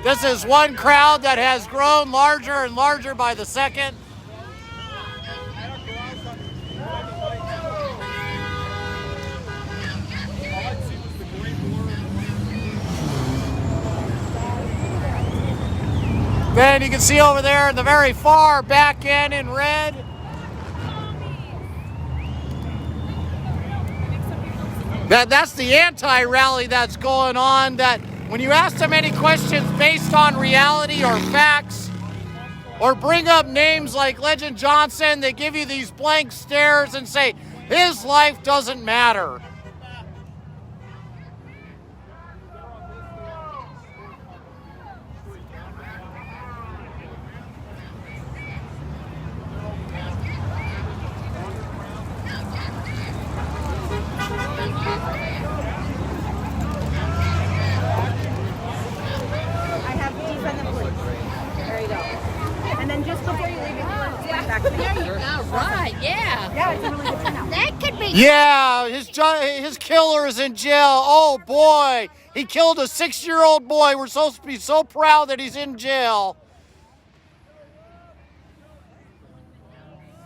This is one crowd that has grown larger and larger by the second. Then you can see over there in the very far back end in red. That's the anti-rally that's going on. That when you ask them any questions based on reality or facts, or bring up names like Legend Johnson, they give you these blank stares and say, his life doesn't matter. Yeah, his killer is in jail. Oh boy, he killed a 6-year-old boy. We're supposed to be so proud that he's in jail.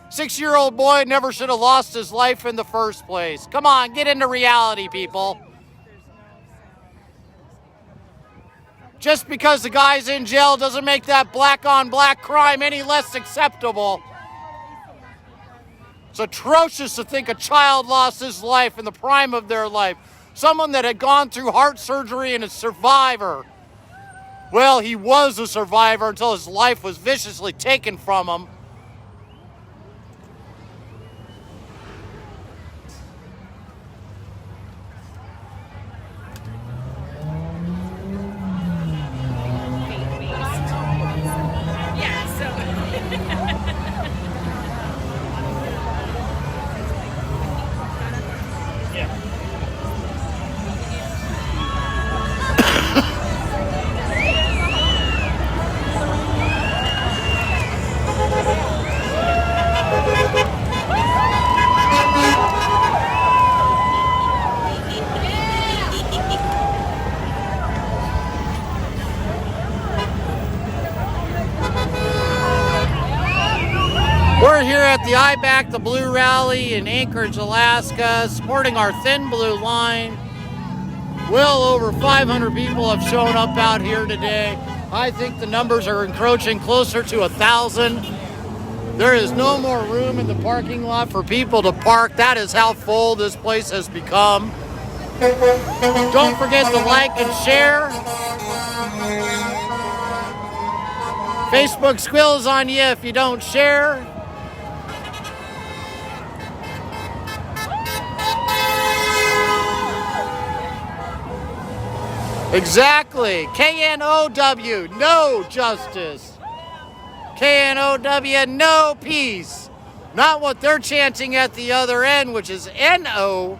6-year-old boy never should have lost his life in the first place. Come on, get into reality, people. Just because the guy's in jail doesn't make that black-on-black crime any less acceptable. atrocious to think a child lost his life in the prime of their life. Someone that had gone through heart surgery and a survivor. Well, he was a survivor until his life was viciously taken from him. We're here at the I Back the Blue rally in Anchorage, Alaska, supporting our Thin Blue line. Well over 500 people have shown up out here today. I think the numbers are encroaching closer to 1,000. There is no more room in the parking lot for people to park. That is how full this place has become. Don't forget to like and share. Facebook squills on you if you don't share. Exactly. KNOW, no justice. KNOW, no peace. Not what they're chanting at the other end, which is NO.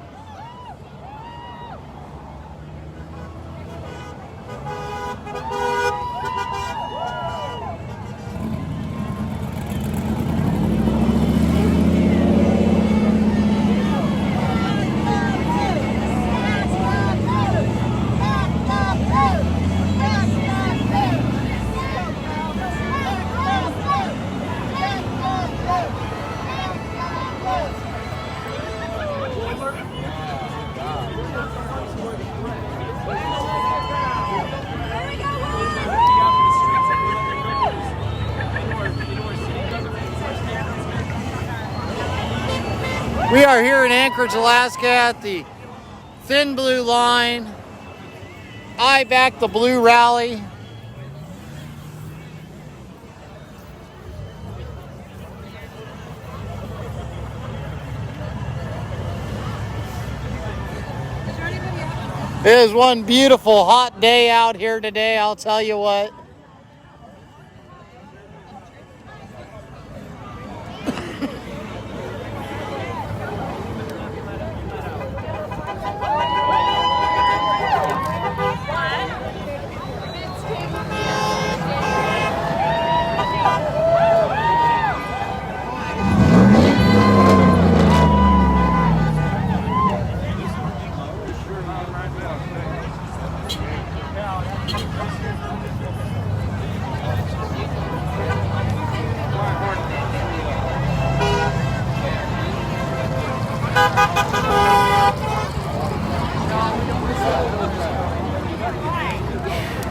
We are here in Anchorage, Alaska at the Thin Blue line, I Back the Blue rally. It is one beautiful hot day out here today, I'll tell you what.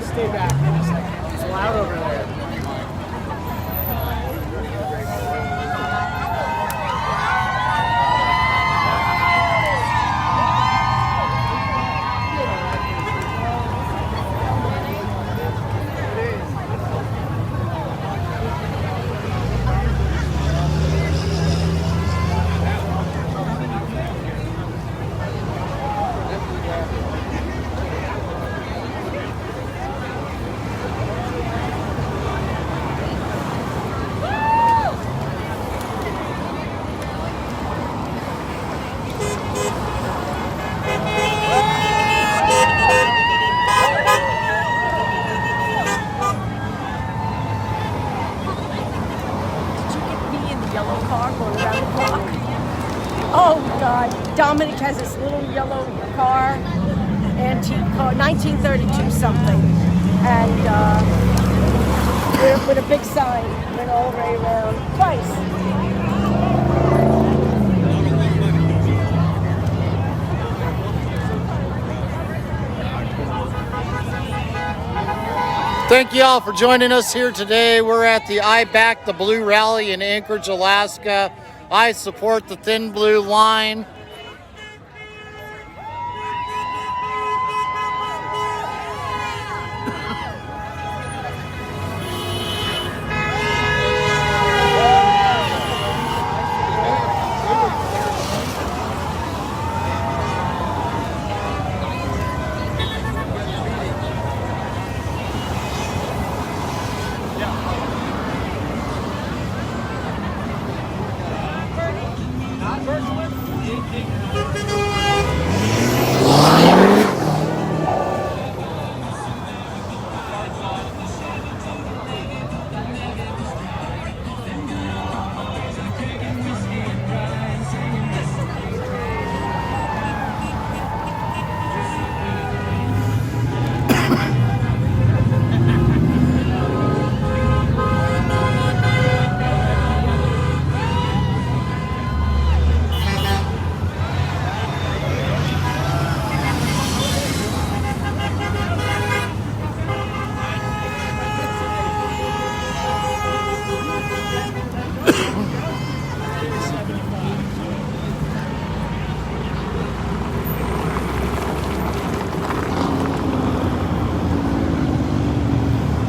Stay back in a second. It's loud over there. Dominic has this little yellow car, antique car, 1932 something, and with a big sign, went all the way around twice. Thank you all for joining us here today. We're at the I Back the Blue rally in Anchorage, Alaska. I support the thin blue line.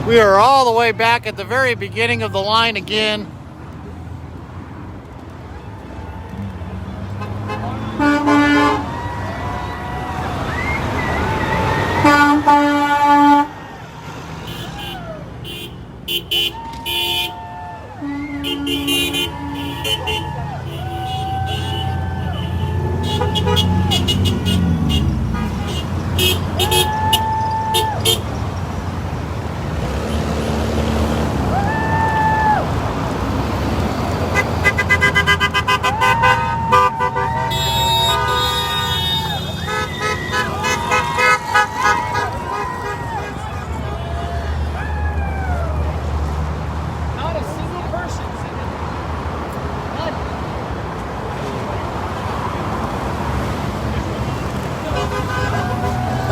We are all the way back at the very beginning of the line again.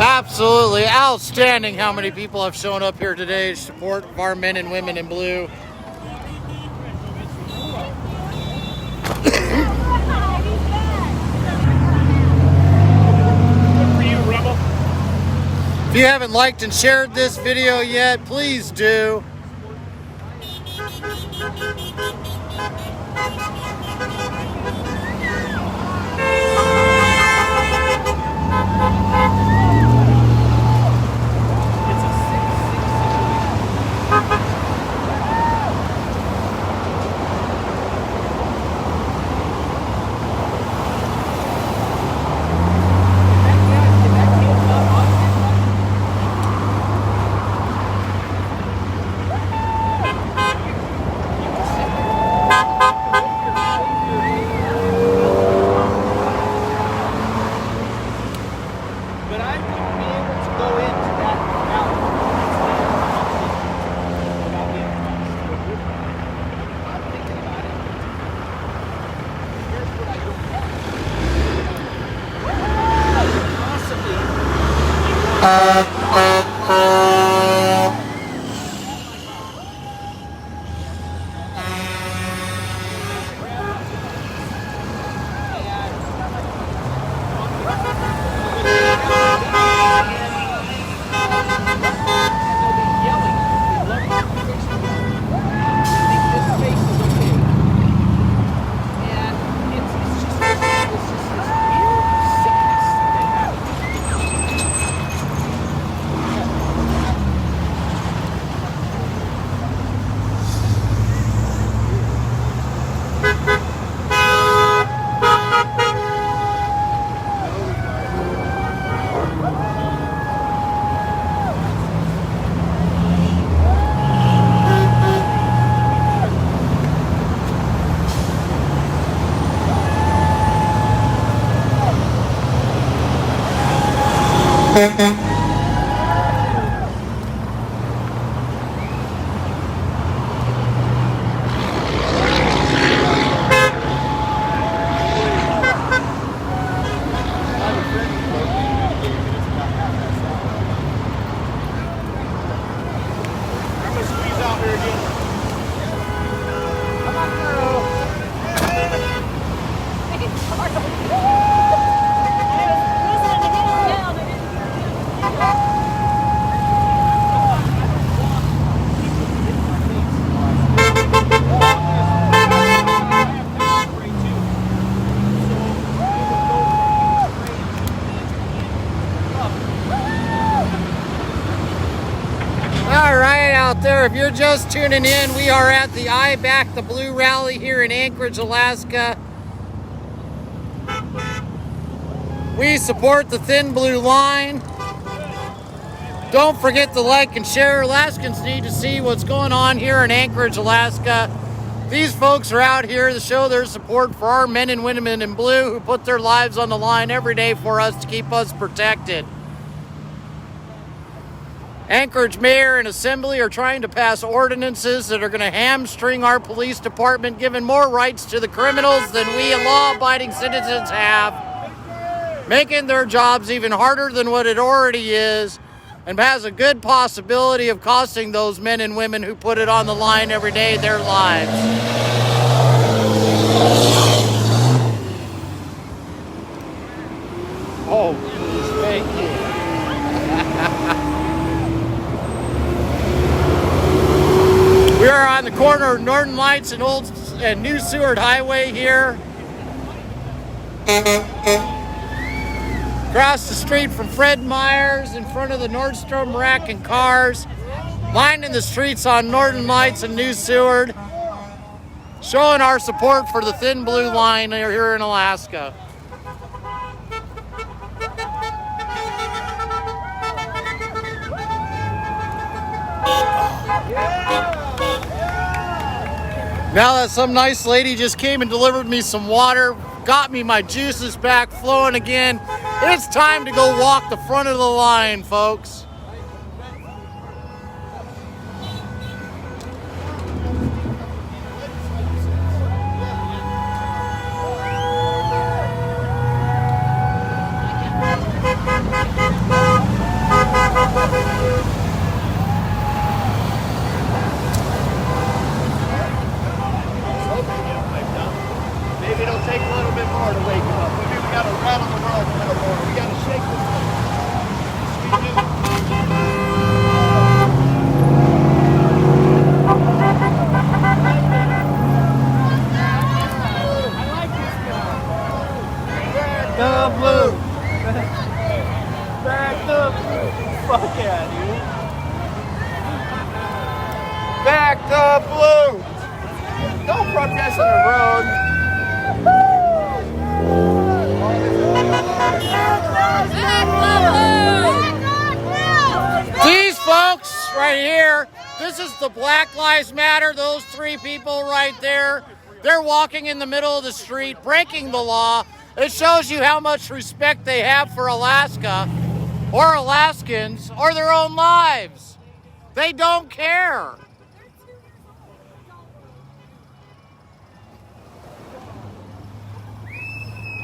Absolutely outstanding how many people have shown up here today to support our men and women in blue. If you haven't liked and shared this video yet, please do. out there, if you're just tuning in, we are at the I Back the Blue rally here in Anchorage, Alaska. We support the Thin Blue Line. Don't forget to like and share. Alaskans need to see what's going on here in Anchorage, Alaska. These folks are out here to show their support for our men and women in blue who put their lives on the line every day for us to keep us protected. Anchorage Mayor and Assembly are trying to pass ordinances that are going to hamstring our police department, giving more rights to the criminals than we law-abiding citizens have, making their jobs even harder than what it already is, and has a good possibility of costing those men and women who put it on the line every day their lives. Oh, please, thank you. We are on the corner of Northern Lights and New Seward Highway here. Across the street from Fred Meyer's, in front of the Nordstrom Rack and Cars, lining the streets on Northern Lights and New Seward, showing our support for the Thin Blue Line here in Alaska. Now that some nice lady just came and delivered me some water, got me my juices back flowing again, it's time to go walk the front of the line, folks. Maybe it'll take a little bit more to wake him up. Maybe we gotta rattle the world a little more. We gotta shake this thing. I like this guy. Back the blue. Back the blue. Fuck yeah, dude. Back the blue. Don't protest on the road. These folks right here, this is the Black Lives Matter, those three people right there. They're walking in the middle of the street, breaking the law. It shows you how much respect they have for Alaska, or Alaskans, or their own lives. They don't care.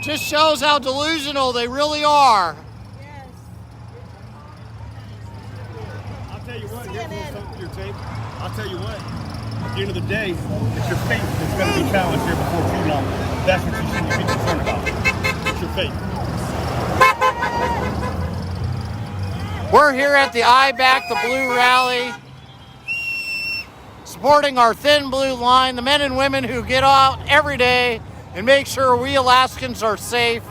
Just shows how delusional they really are. Yes. I'll tell you what, here's something for your tape. I'll tell you what, at the end of the day, it's your faith that's going to be challenged here before too long. That's what you should be concerned about. It's your faith. We're here at the I Back the Blue rally, supporting our Thin Blue Line, the men and women who get out every day and make sure we Alaskans are safe.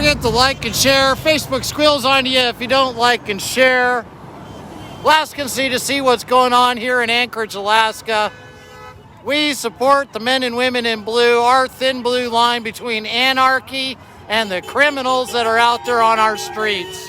forget to like and share. Facebook squeals on you if you don't like and share. Alaskans need to see what's going on here in Anchorage, Alaska. We support the men and women in blue, our thin blue line between anarchy and the criminals that are out there on our streets.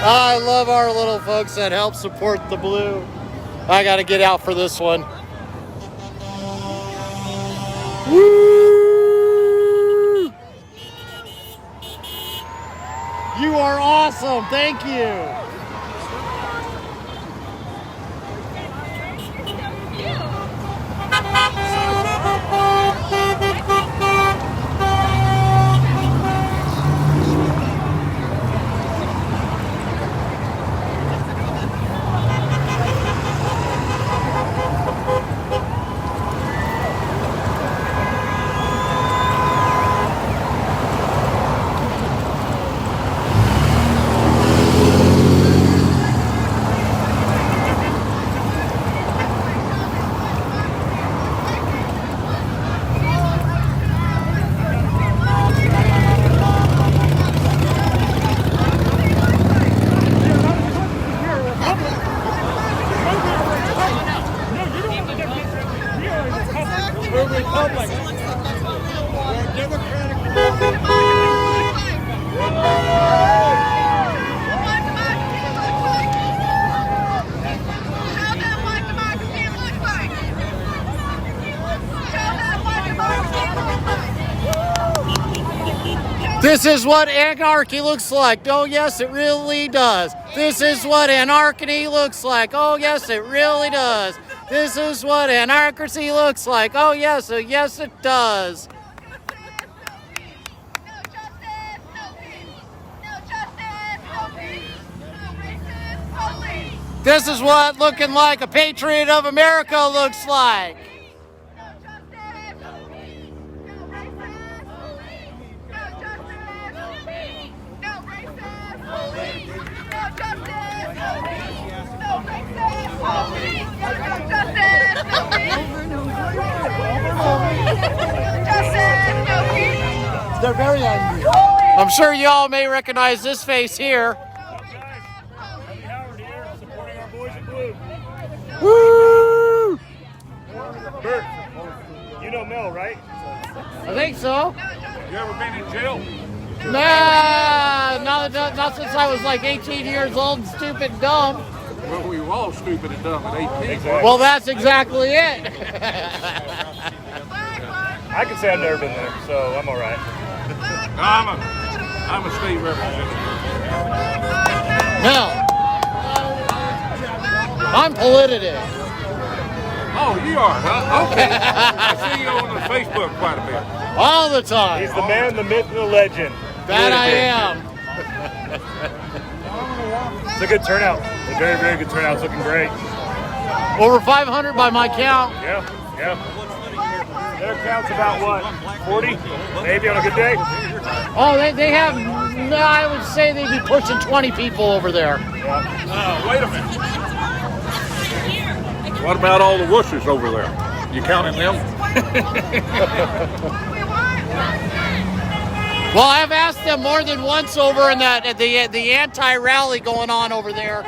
I love our little folks that help support the blue. I gotta get out for this one. Woo! You are awesome, thank you. This is what anarchy looks like. Oh, yes, it really does. This is what anarchy looks like. Oh, yes, it really does. This is what anarchy looks like. Oh, yes, it does. This is what looking like a patriot of America looks like. They're very angry. I'm sure you all may recognize this face here. Woo! Bert, you know Mel, right? I think so. You ever been in jail? Nah, not since I was like 18 years old and stupid and dumb. Well, we were all stupid and dumb at 18. Exactly. Well, that's exactly it. I can say I've never been there, so I'm all right. I'm a state representative. No. I'm politic. Oh, you are, huh? Okay. I see you on the Facebook quite a bit. All the time. He's the man, the myth, and the legend. That I am. It's a good turnout. A very, very good turnout. It's looking great. Over 500 by my count. Yeah. Their count's about what? 40? Maybe on a good day? Oh, they have, no, I would say they'd be pushing 20 people over there. Yeah. Wait a minute. What about all the wusses over there? You counting them? Well, I've asked them more than once over in that at the anti-rally going on over there.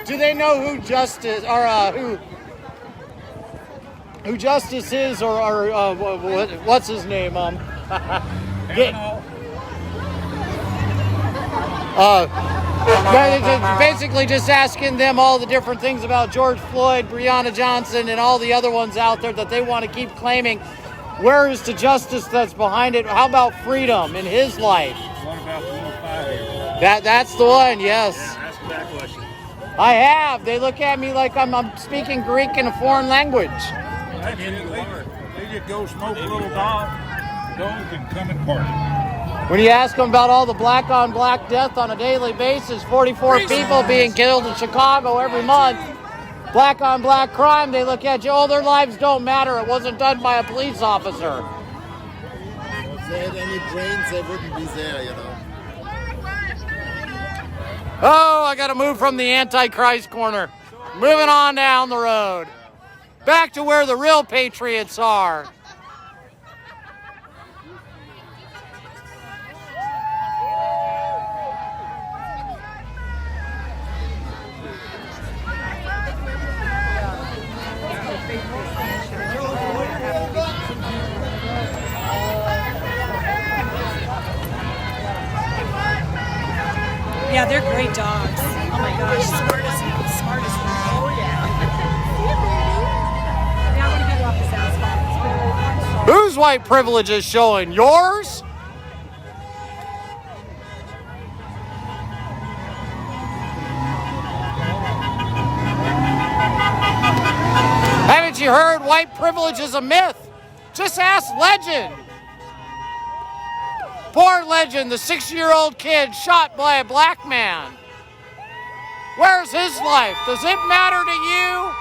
Do they know who Justice or who Justice is or what's his name? Basically just asking them all the different things about George Floyd, Breonna Johnson, and all the other ones out there that they want to keep claiming Where is the justice that's behind it? How about freedom in his life? What about the little 5-year-old? That's the one, yes. Yeah, ask that question. I have. They look at me like I'm speaking Greek in a foreign language. They just go smoke a little dope and come and party. When you ask them about all the black-on-black death on a daily basis, 44 people being killed in Chicago every month, black-on-black crime, they look at you, oh, their lives don't matter. It wasn't done by a police officer. If they had any brains, they wouldn't be there, you know. Oh, I got to move from the Antichrist corner. Moving on down the road. Back to where the real patriots are. Yeah, they're great dogs. Oh my gosh, smart as oh yeah. Now I want to get off this asphalt. Whose white privilege is showing? Yours? Haven't you heard white privilege is a myth? Just ask Legend. Poor Legend, the 6-year-old kid shot by a black man. Where's his life? Does it matter to you?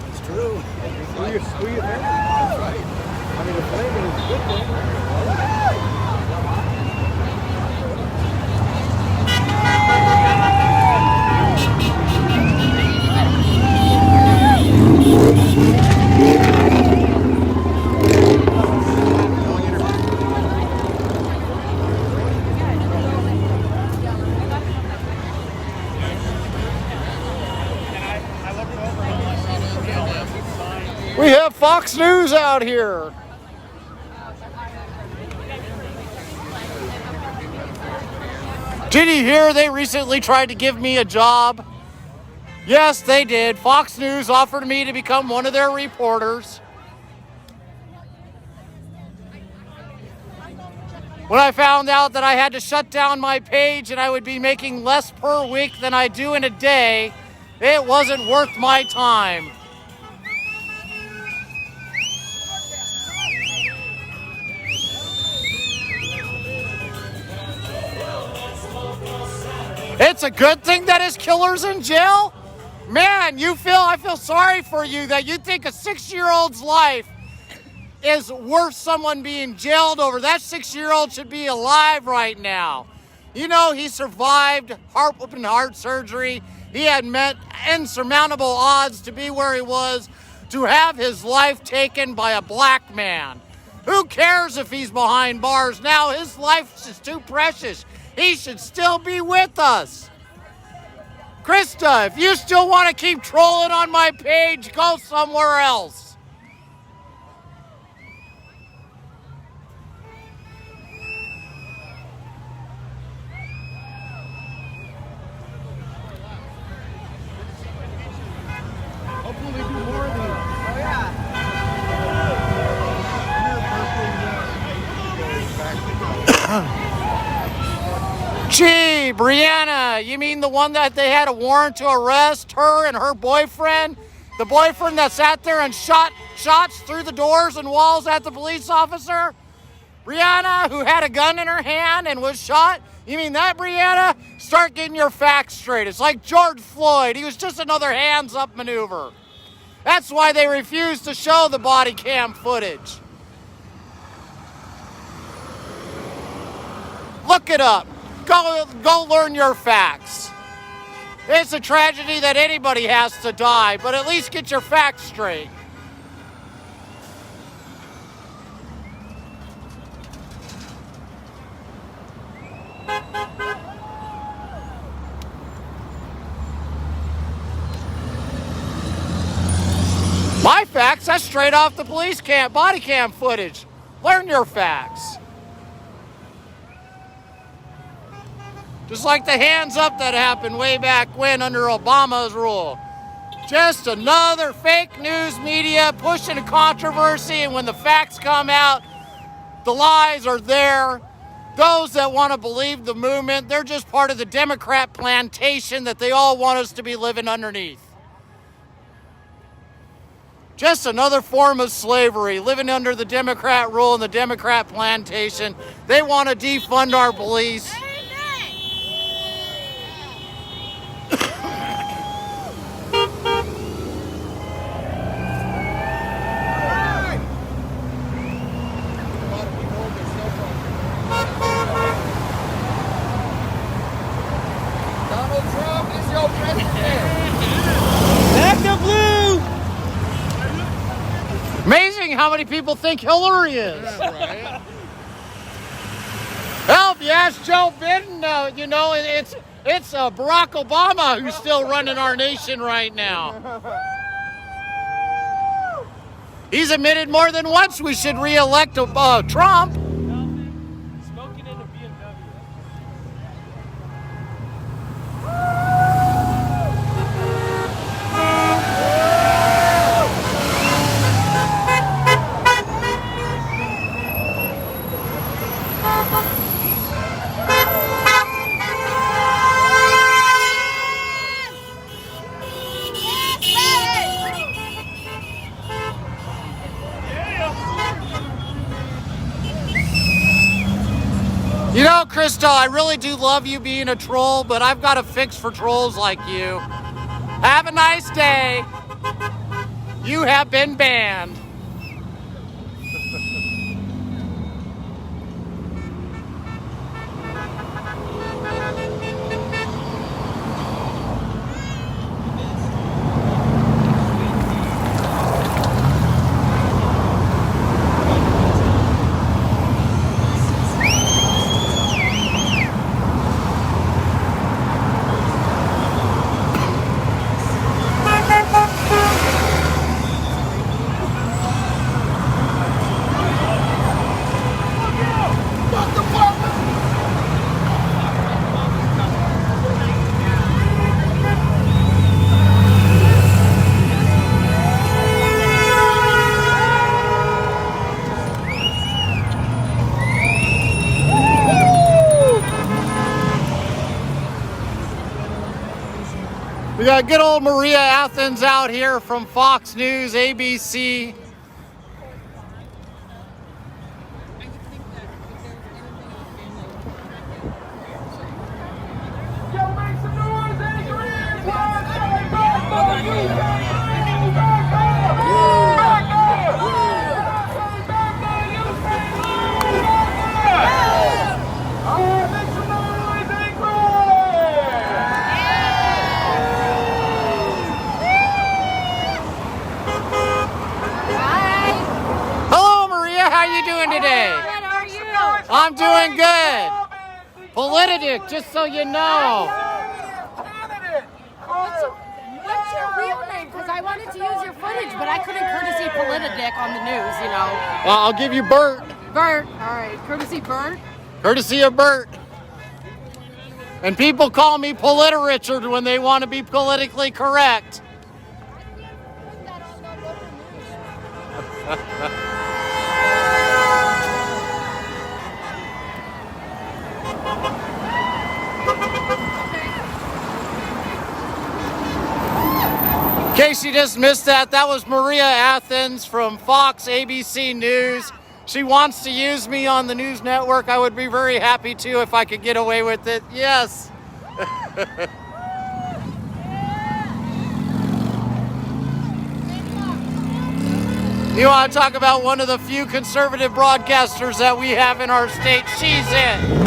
It's true. Who you think? That's right. I mean, the flaming is a good thing. We have Fox News out here. Did you hear they recently tried to give me a job? Yes, they did. Fox News offered me to become one of their reporters. When I found out that I had to shut down my page and I would be making less per week than I do in a day, it wasn't worth my time. It's a good thing that his killer's in jail? Man, I feel sorry for you that you think a 6-year-old's life is worth someone being jailed over. That 6-year-old should be alive right now. You know, he survived open heart surgery. He had met insurmountable odds to be where he was, to have his life taken by a black man. Who cares if he's behind bars now? His life is too precious. He should still be with us. Krista, if you still want to keep trolling on my page, go somewhere else. Hopefully we do more of these. Oh, yeah. Gee, Brianna, you mean the one that they had a warrant to arrest, her and her boyfriend? The boyfriend that sat there and shot shots through the doors and walls at the police officer? Brianna, who had a gun in her hand and was shot? You mean that, Brianna? Start getting your facts straight. It's like George Floyd. He was just another hands-up maneuver. That's why they refused to show the body cam footage. Look it up. Go learn your facts. It's a tragedy that anybody has to die, but at least get your facts straight. My facts, that's straight off the police body cam footage. Learn your facts. Just like the hands up that happened way back when under Obama's rule. Just another fake news media pushing a controversy, and when the facts come out, the lies are there. Those that want to believe the movement, they're just part of the Democrat plantation that they all want us to be living underneath. Just another form of slavery, living under the Democrat rule and the Democrat plantation. They want to defund our police. Amazing how many people think Hillary is. Right. Well, if you ask Joe Biden, you know, it's Barack Obama who's still running our nation right now. He's admitted more than once we should re-elect Trump. Smoking in a BMW. You know, Crystal, I really do love you being a troll, but I've got a fix for trolls like you. Have a nice day. You have been banned. We got good old Maria Athens out here from Fox News, ABC. I'm doing good. Politidic, just so you know. What's your real name? Because I wanted to use your footage, but I couldn't courtesy Politidic on the news, you know. I'll give you Bert. Bert, all right. Courtesy Bert? Courtesy of Bert. And people call me Politi-Richard when they want to be politically correct. In case you just missed that, that was Maria Athens from Fox ABC News. She wants to use me on the news network. I would be very happy to if I could get away with it. Yes. You want to talk about one of the few conservative broadcasters that we have in our state? She's it.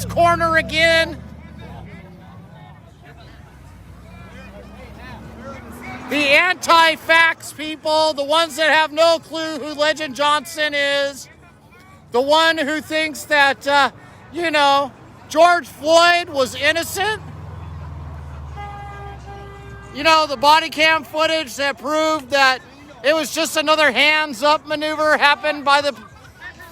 left's corner again. The anti-facts people, the ones that have no clue who Legend Johnson is, the one who thinks that, you know, George Floyd was innocent. You know, the body cam footage that proved that it was just another hands-up maneuver happened by the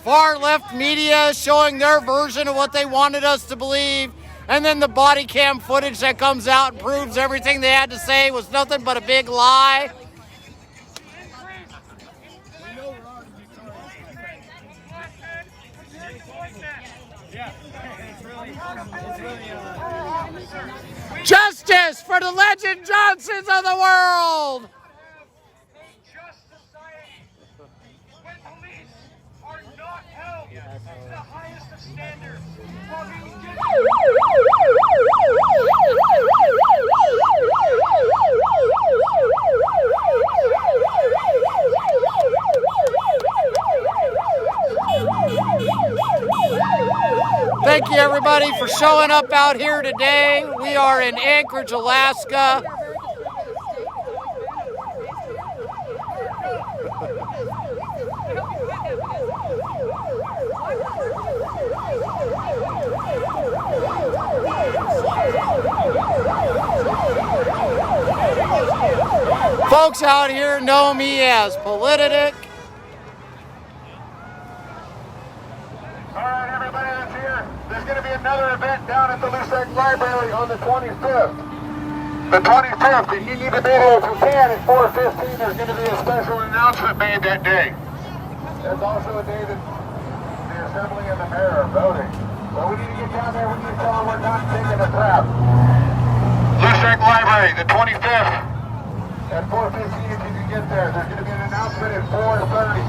far left media showing their version of what they wanted us to believe. And then the body cam footage that comes out and proves everything they had to say was nothing but a big lie. Justice for the Legend Johnsons of the world! Thank you, everybody, for showing up out here today. We are in Anchorage, Alaska. Folks out here know me as Politidic. All right, everybody that's here, there's going to be another event down at the Lusek Library on the 25th. The 25th, and you need to be there if you can at 4:15. There's going to be a special announcement made that day. There's also a day that the Assembly and the Mayor are voting. So we need to get down there. We need to tell them we're not taking a crap. Lusek Library, the 25th. At 4:15, if you can get there, there's going to be an announcement at 4:30.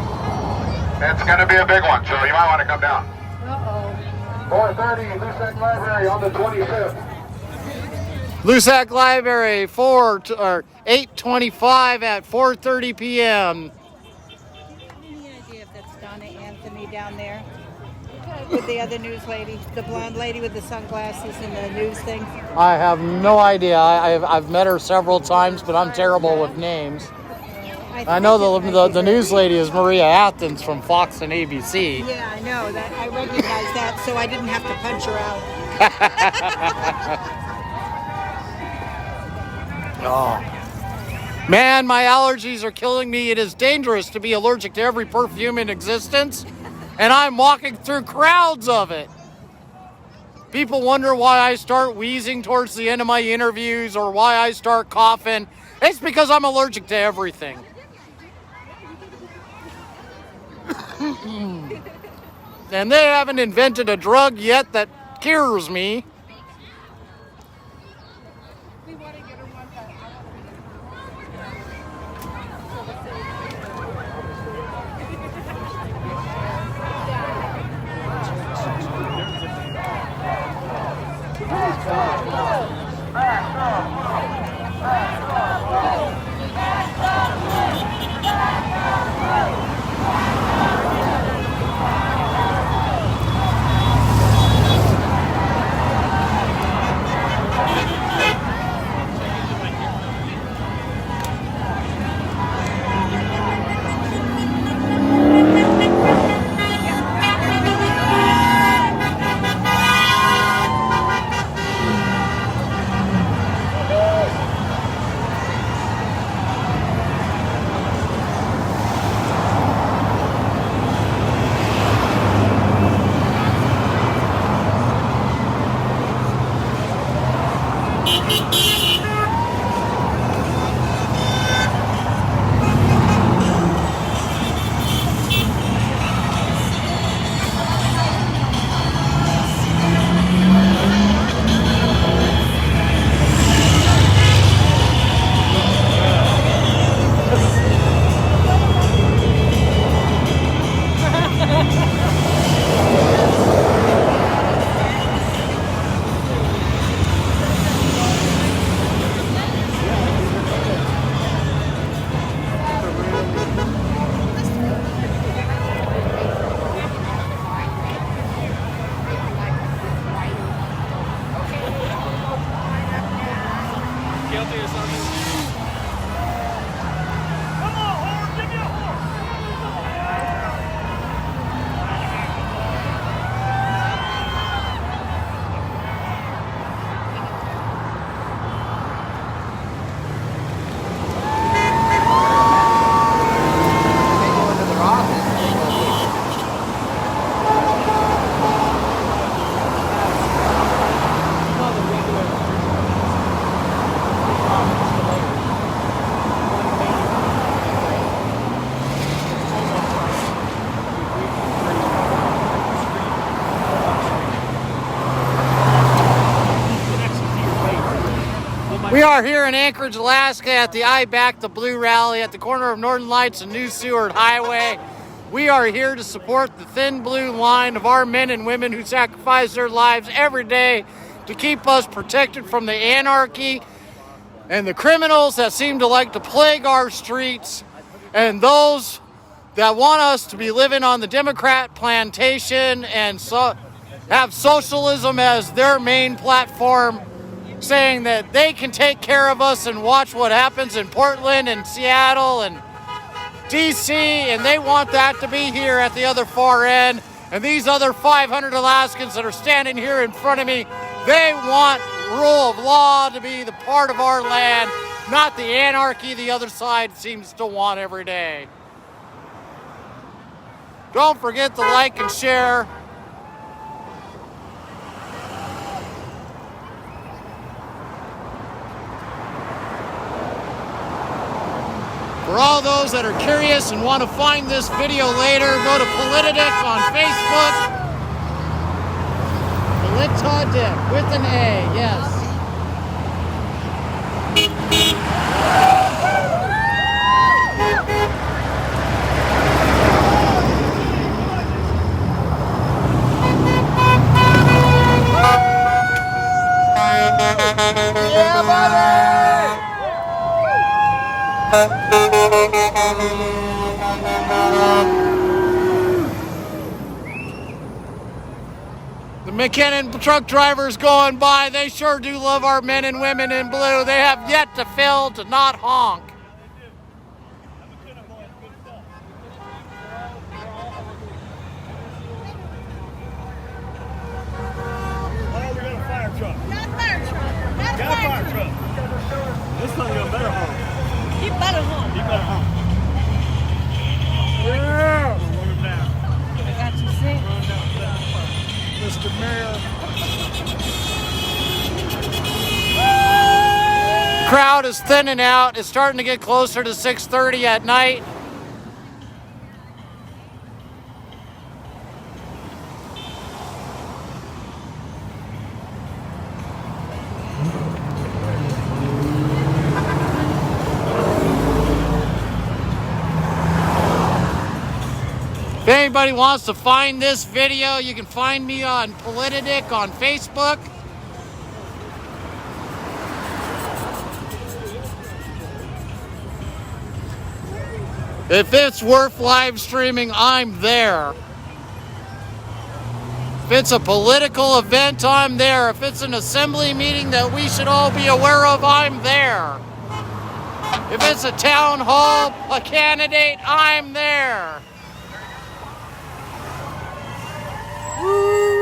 It's going to be a big one, so you might want to come down. 4:30, Lusek Library on the 25th. Lusek Library, 8:25 at 4:30 p.m. Any idea if that's Donna Anthony down there? With the other news lady, the blonde lady with the sunglasses and the news thing? I have no idea. I've met her several times, but I'm terrible with names. I know the news lady is Maria Athens from Fox and ABC. Yeah, I know that. I recognize that, so I didn't have to punch her out. Oh. Man, my allergies are killing me. It is dangerous to be allergic to every perfume in existence, and I'm walking through crowds of it. People wonder why I start wheezing towards the end of my interviews or why I start coughing. It's because I'm allergic to everything. And they haven't invented a drug yet that cures me. are here in Anchorage, Alaska at the I Back the Blue rally at the corner of Northern Lights and New Seward Highway. We are here to support the thin blue line of our men and women who sacrifice their lives every day to keep us protected from the anarchy and the criminals that seem to like to plague our streets, and those that want us to be living on the Democrat plantation and have socialism as their main platform, saying that they can take care of us and watch what happens in Portland and Seattle and DC, and they want that to be here at the other far end. And these other 500 Alaskans that are standing here in front of me, they want rule of law to be the part of our land, not the anarchy the other side seems to want every day. Don't forget to like and share. For all those that are curious and want to find this video later, go to Politidic on Facebook. Politidic with an A, yes. Yeah, buddy! The McKinnon truck drivers going by, they sure do love our men and women in blue. They have yet to fail to not honk. This one got better home. He better home. He better home. Yeah. Run him down. I got you sick. Mr. Mayor. Crowd is thinning out. It's starting to get closer to 6:30 at night. If anybody wants to find this video, you can find me on Politidic on Facebook. If it's worth live streaming, I'm there. If it's a political event, I'm there. If it's an assembly meeting that we should all be aware of, I'm there. If it's a town hall, a candidate, I'm there. Woo!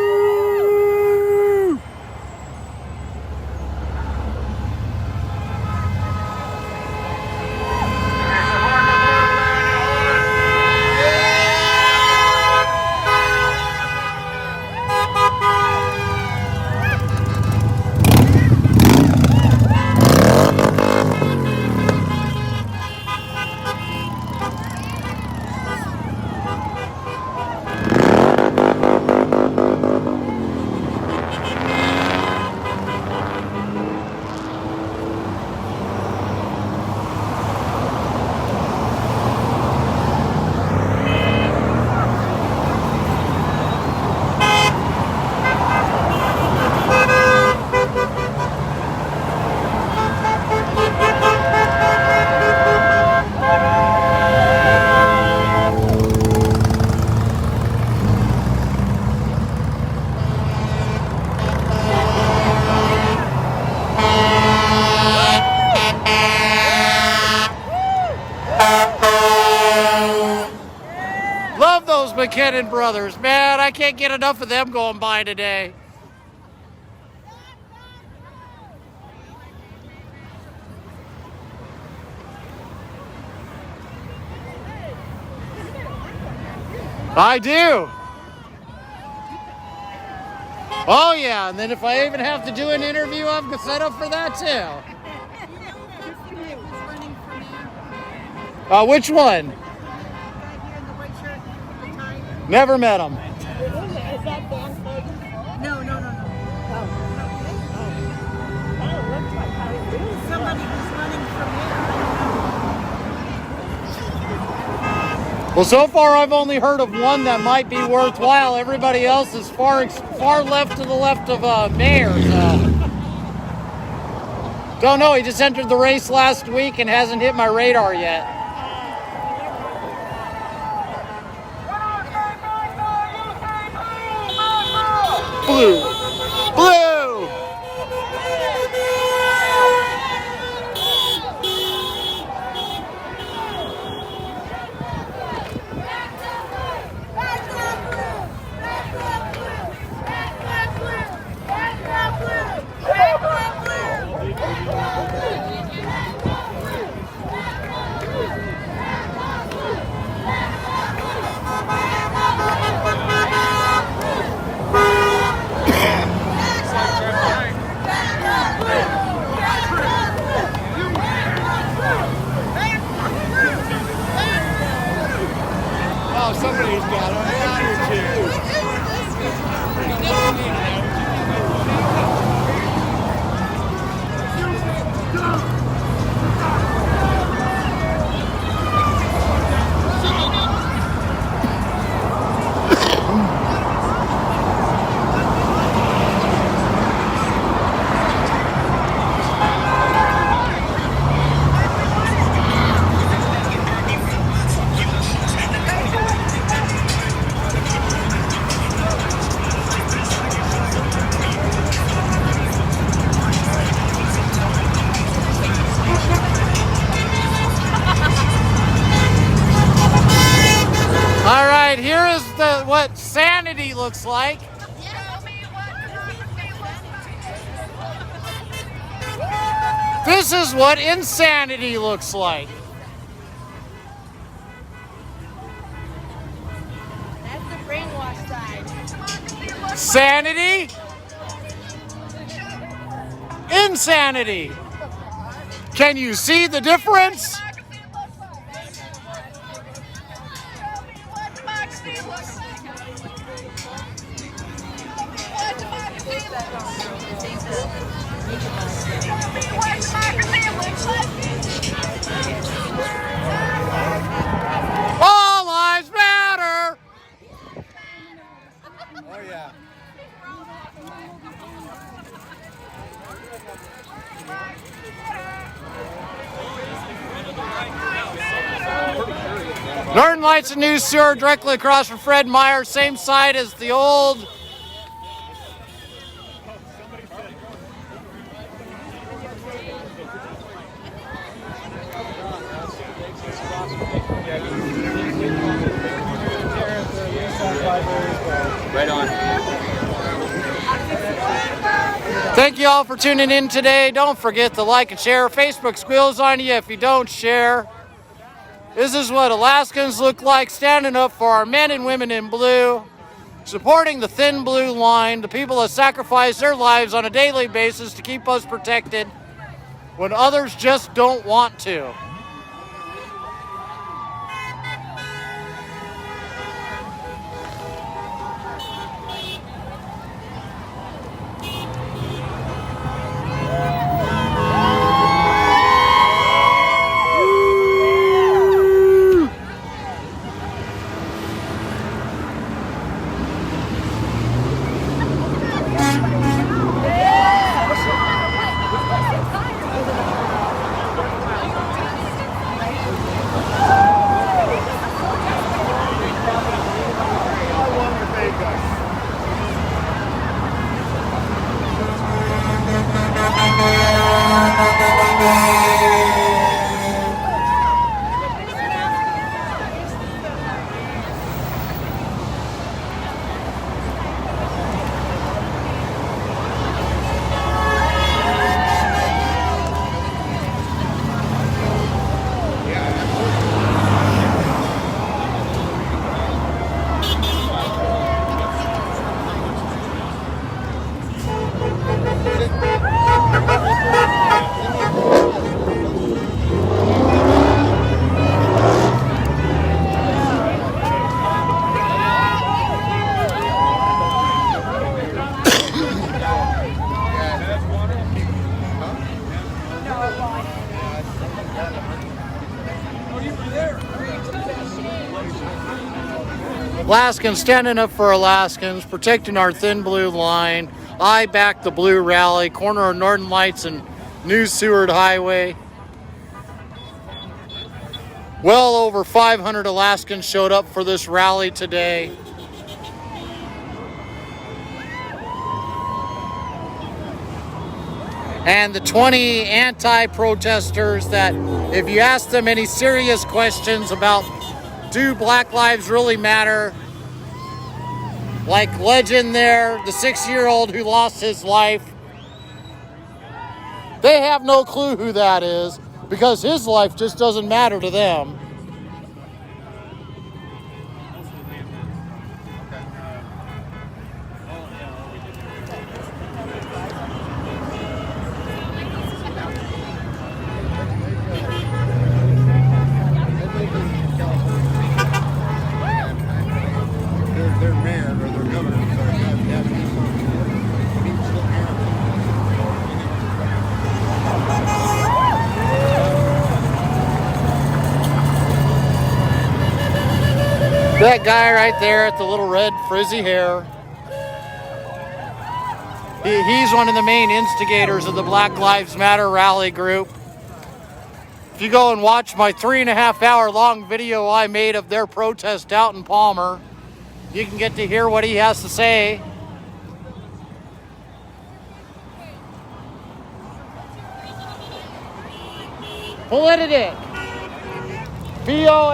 Love those McKinnon brothers, man. I can't get enough of them going by today. I do. Oh yeah, and then if I even have to do an interview, I'm set up for that too. Which one? Never met him. Is that Dan? No. Oh, looks like how he Well, so far I've only heard of one that might be worthwhile. Everybody else is far left to the left of Mayor. So. Don't know. He just entered the race last week and hasn't hit my radar yet. Blue. Blue. Oh, somebody's got a attitude. Here is what sanity looks like. This is what insanity looks like. That's the brainwash side. Sanity. Insanity. Can you see the difference? All lives matter. Oh yeah. Northern Lights and News Seward, directly across from Fred Meyer, same side as the old Right on. Thank you all for tuning in today. Don't forget to like and share. Facebook squeals on you if you don't share. This is what Alaskans look like, standing up for our men and women in blue, supporting the thin blue line, the people that sacrifice their lives on a daily basis to keep us protected when others just don't want to. Alaskans standing up for Alaskans, protecting our thin blue line. I back the blue rally, corner of Northern Lights and New Seward Highway. Well over 500 Alaskans showed up for this rally today. And the 20 anti-protesters that, if you ask them any serious questions about do Black Lives really matter, like Legend there, the 6-year-old who lost his life, they have no clue who that is because his life just doesn't matter to them. Their mayor or their governor, That guy right there at the little red frizzy hair, he's one of the main instigators of the Black Lives Matter rally group. If you go and watch my 3.5-hour long video I made of their protest out in Palmer, you can get to hear what he has to say. Politidic. Politiadick.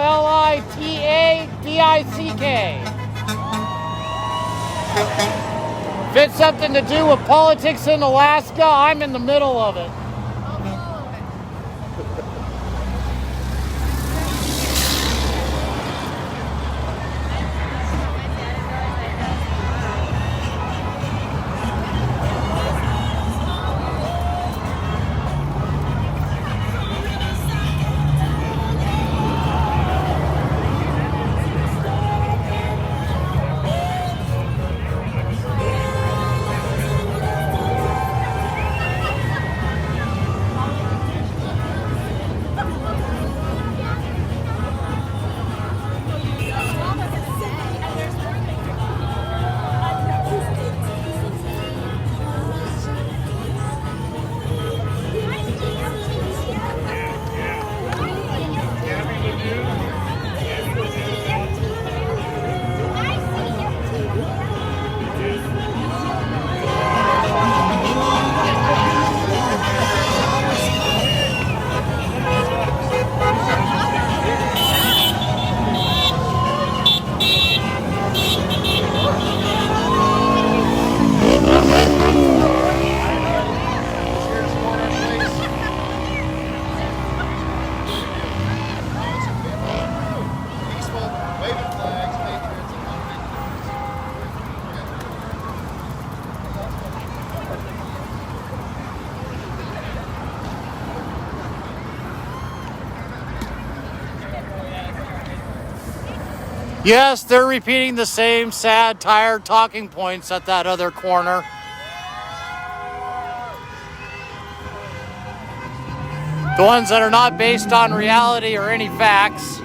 If it's something to do with politics in Alaska, I'm in the middle of it. Yes, they're repeating the same sad, tired talking points at that other corner. The ones that are not based on reality or any facts.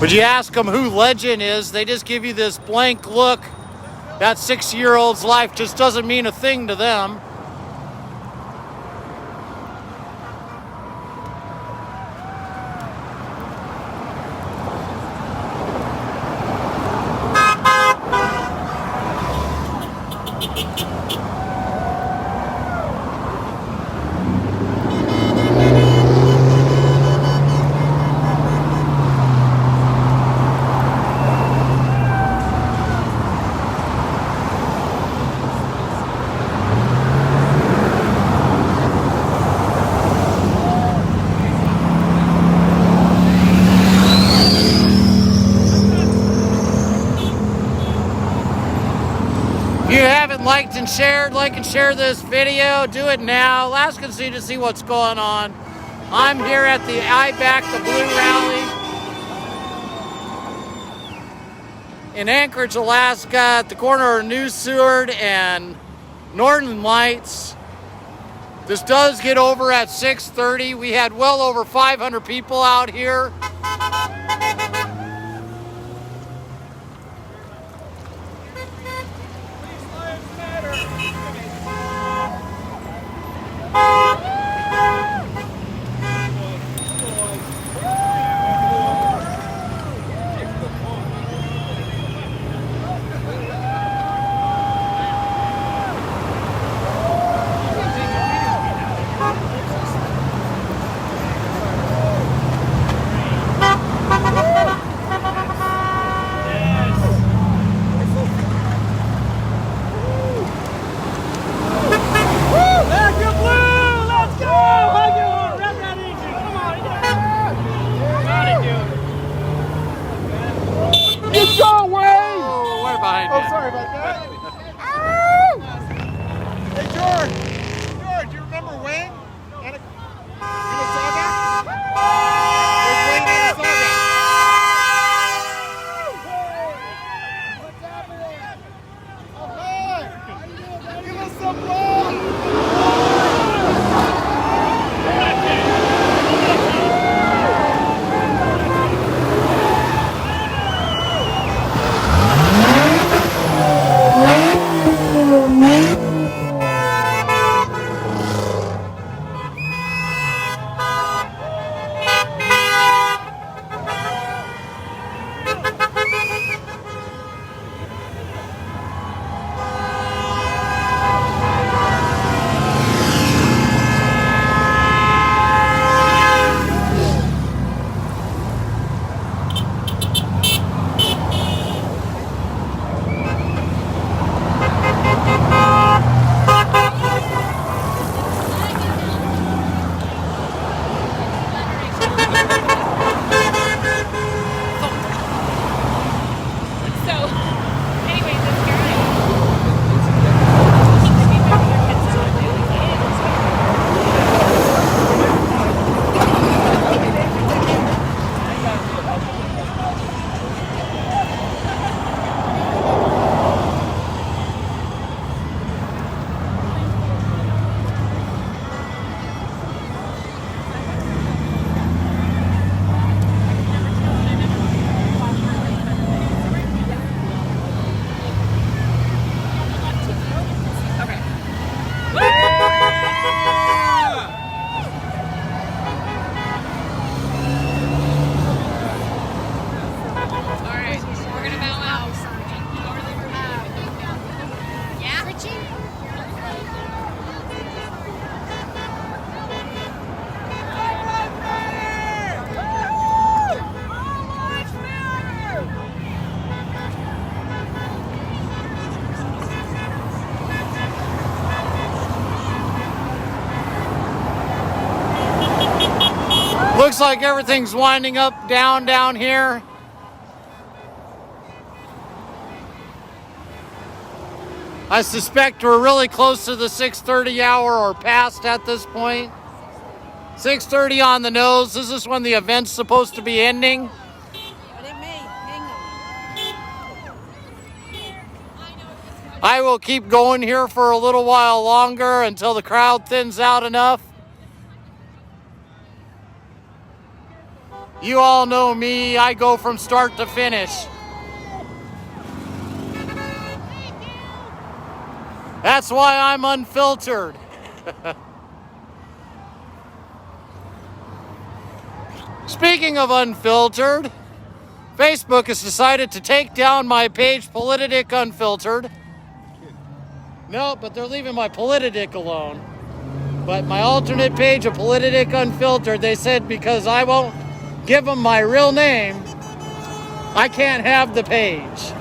Would you ask them who Legend is, they just give you this blank look. That 6-year-old's life just doesn't mean a thing to them. If you haven't liked and shared, like and share this video, do it now. Alaskans need to see what's going on. I'm here at the I Back the Blue rally in Anchorage, Alaska, at the corner of New Seward and Northern Lights. This does get over at 6:30. We had well over 500 people out here. Looks like everything's winding up down here. I suspect we're really close to the 6:30 hour or past at this point. 6:30 on the nose. This is when the event's supposed to be ending. I will keep going here for a little while longer until the crowd thins out enough. You all know me, I go from start to finish. That's why I'm unfiltered. Speaking of unfiltered, Facebook has decided to take down my page, Politidic Unfiltered. No, but they're leaving my Politidic alone. But my alternate page of Politidic Unfiltered, they said because I won't give them my real name, I can't have the page.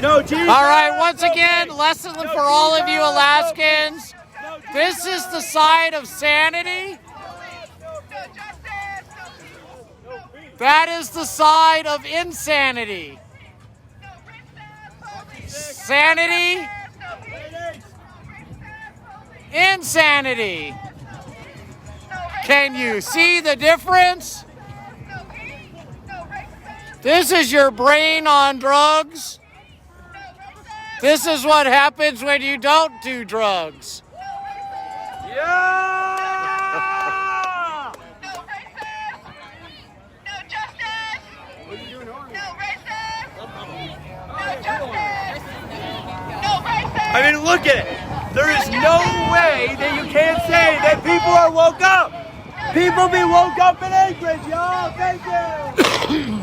No Jesus. All right, once again, lesson for all of you Alaskans. This is the side of sanity. That is the side of insanity. Sanity. Insanity. Can you see the difference? This is your brain on drugs. This is what happens when you don't do drugs. Yeah! I mean, look at it. There is no way that you can't say that people are woke up. People be woke up in Anchorage, y'all. Thank you.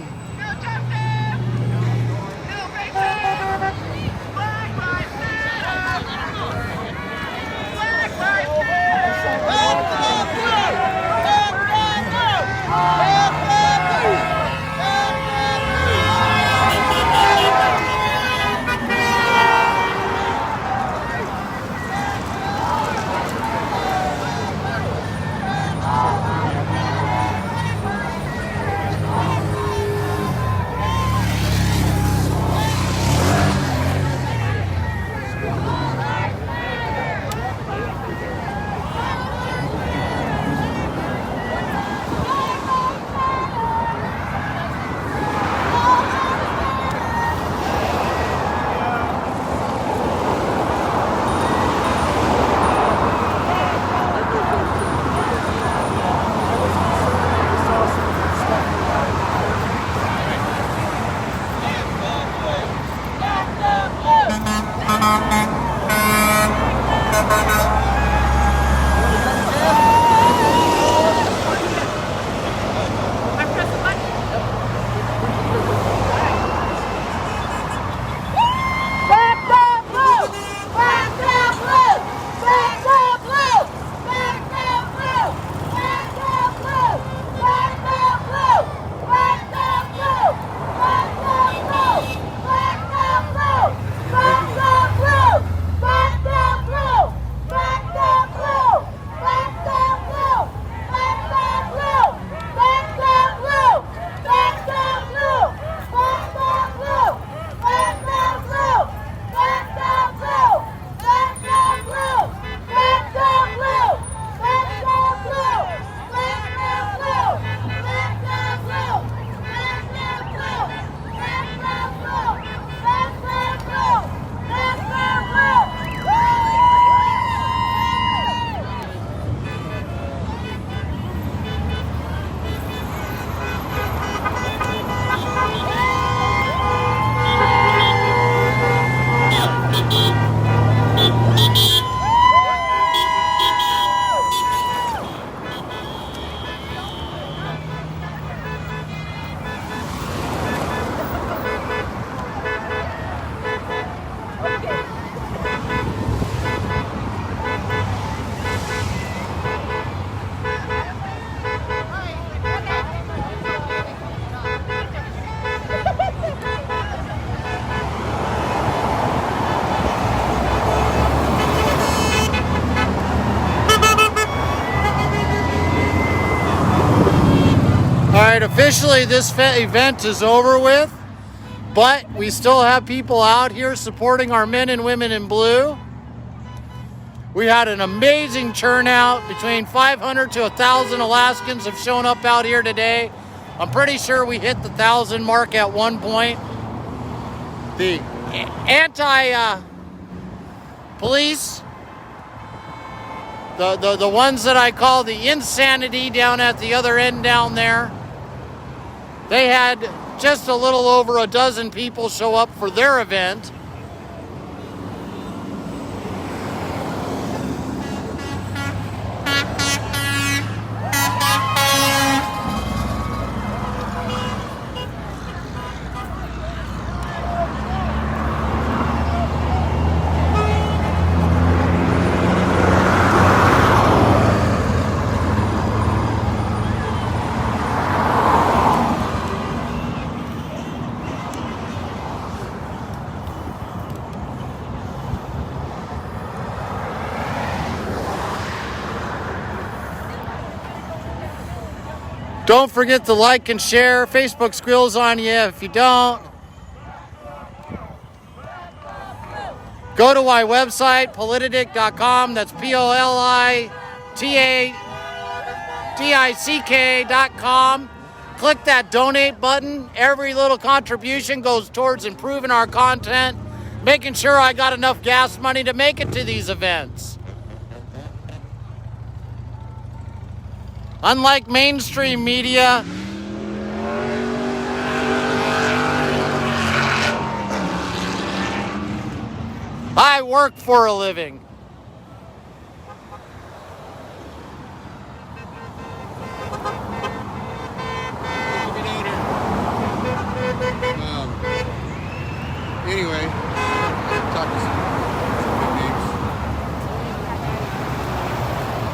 Officially, this event is over with, but we still have people out here supporting our men and women in blue. We had an amazing turnout. Between 500 to 1,000 Alaskans have shown up out here today. I'm pretty sure we hit the 1,000 mark at one point. The anti-police, the ones that I call the insanity down at the other end down there, they had just a little over a dozen people show up for their event. Don't forget to like and share. Facebook squeals on you if you don't. Go to my website, politidick.com. That's politidick.com. Click that donate button. Every little contribution goes towards improving our content, making sure I got enough gas money to make it to these events. Unlike mainstream media, I work for a living. Anyway, talk to some big names.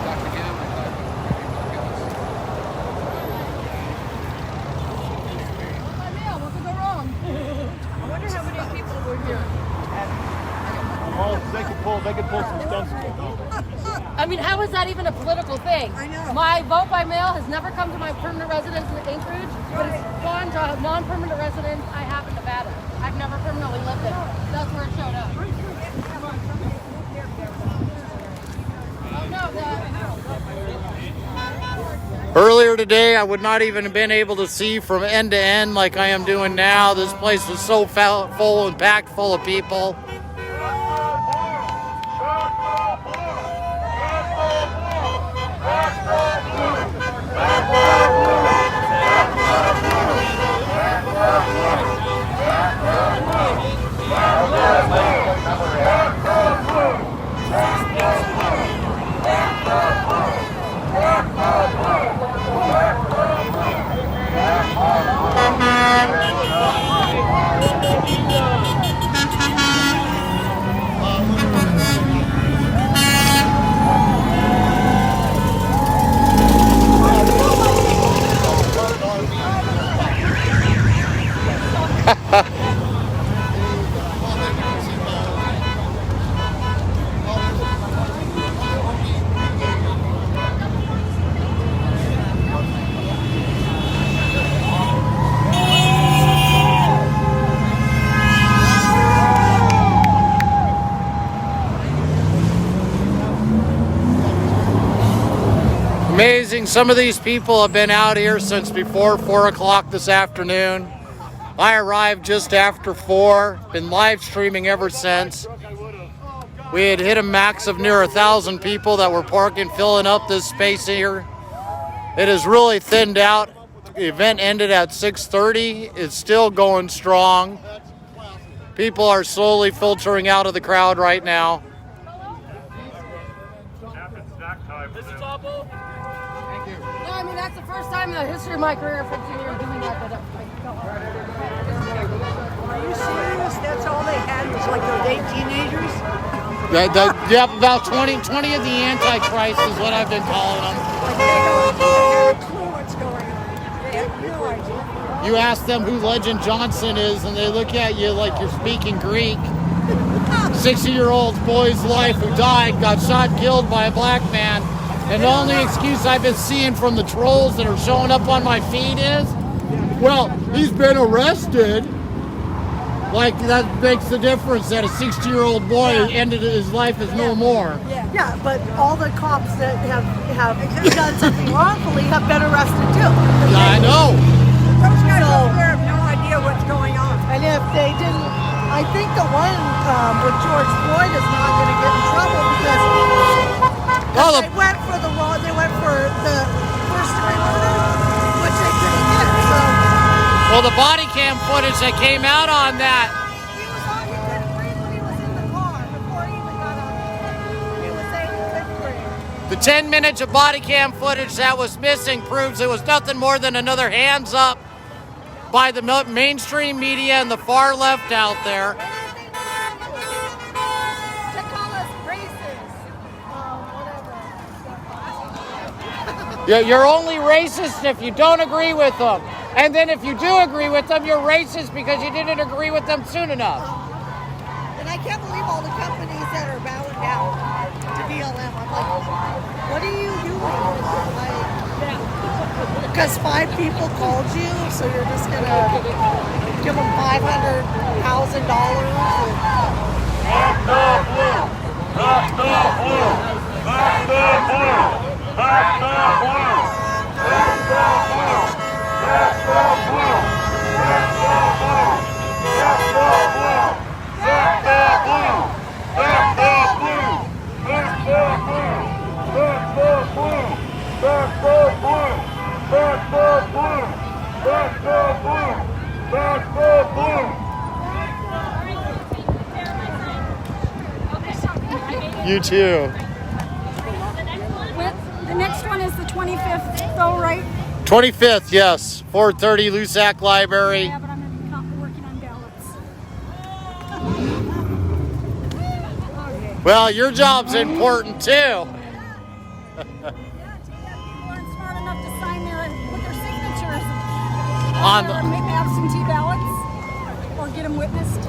Talk to him. I talked What could go wrong? I wonder how many people were here. Oh, they could pull some stunts. I mean, how is that even a political thing? I know. My vote by mail has never come to my permanent residence in Anchorage, but it's gone to non-permanent residence I have in Nevada. I've never permanently lived there. That's where it showed up. Oh, no, Earlier today, I would not even have been able to see from end to end like I am doing now. This place was so full and packed full of people. Amazing. Some of these people have been out here since before 4 o'clock this afternoon. I arrived just after 4, been live streaming ever since. We had hit a max of near 1,000 people that were parking, filling up this space here. It has really thinned out. The event ended at 6:30. It's still going strong. People are slowly filtering out of the crowd right now. No, I mean, that's the first time in the history of my career, 15 years, doing that. Are you serious? That's all they had was like those 8 teenagers? Yep, about 20 of the Antichrist is what I've been calling them. Like they don't have a clue what's going on. They have no idea. You ask them who Legend Johnson is, and they look at you like you're speaking Greek. 60-year-old boy's life who died, got shot, killed by a black man. And the only excuse I've been seeing from the trolls that are showing up on my feed is, well, he's been arrested. Like, that makes the difference that a 60-year-old boy ended his life as no more. Yeah, but all the cops that have done something wrongfully have been arrested too. Yeah, I know. Those guys over there have no idea what's going on. And if they didn't, I think the one with George Floyd is not going to get in trouble because they went for the wrong. They went for the first degree murder, which they couldn't get. So. Well, the body cam footage that came out on that. He couldn't breathe when he was in the car before he even got on. He was saying he couldn't breathe. The 10 minutes of body cam footage that was missing proves it was nothing more than another hands up by the mainstream media and the far left out there. To call us racist. Yeah, you're only racist if you don't agree with them. And then if you do agree with them, you're racist because you didn't agree with them soon enough. And I can't believe all the companies that are bowing down to BLM. I'm like, what are you doing? Like, Because 5 people called you, so you're just gonna give them $500,000? Back the blue! Back the blue! Back the blue! Back the blue! Back the blue! Back the blue! Back the blue! Back the blue! Back the blue! Back the blue! Back the blue! Back the blue! Back the blue! Back the blue! Back the blue! Back the blue! You too. The next one is the 25th, though, right? 25th, yes. 430 Lusac Library. Yeah, but I'm working on ballots. Well, your job's important too. People aren't smart enough to sign put their signatures On their absentee ballots or get them witnessed.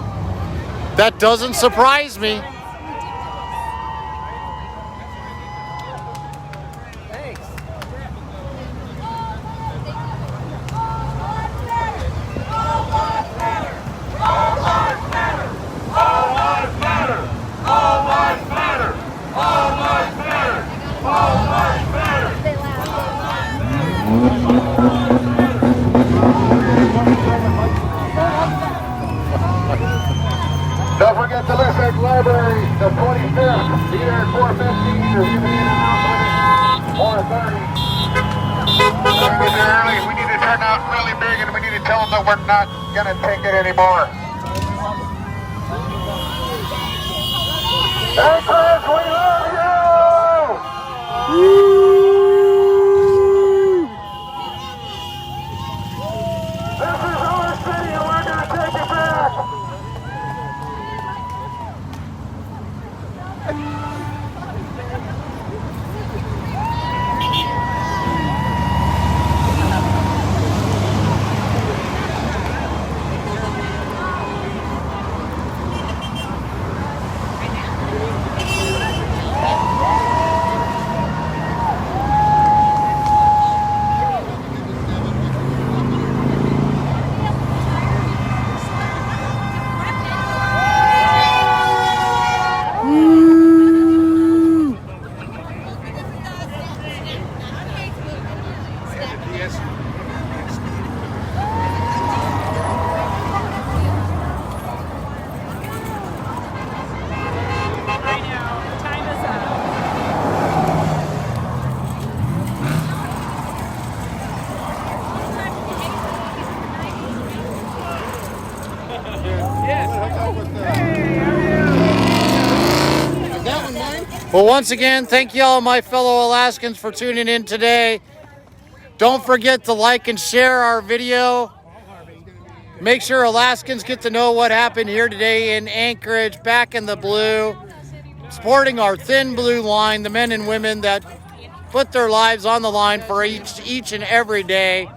That doesn't surprise me. Don't forget the Lusac Library, the 25th. Be there at 4:15 or you can announcement at 4:30. We need to early. We need to turn out really big and we need to tell them that we're not going to take it anymore. Hey Chris, we love you! This is our city and we're going to take it back! Well, once again, thank you all my fellow Alaskans for tuning in today. Don't forget to like and share our video. Make sure Alaskans get to know what happened here today in Anchorage, back in the blue, supporting our thin blue line, the men and women that put their lives on the line for each and every day.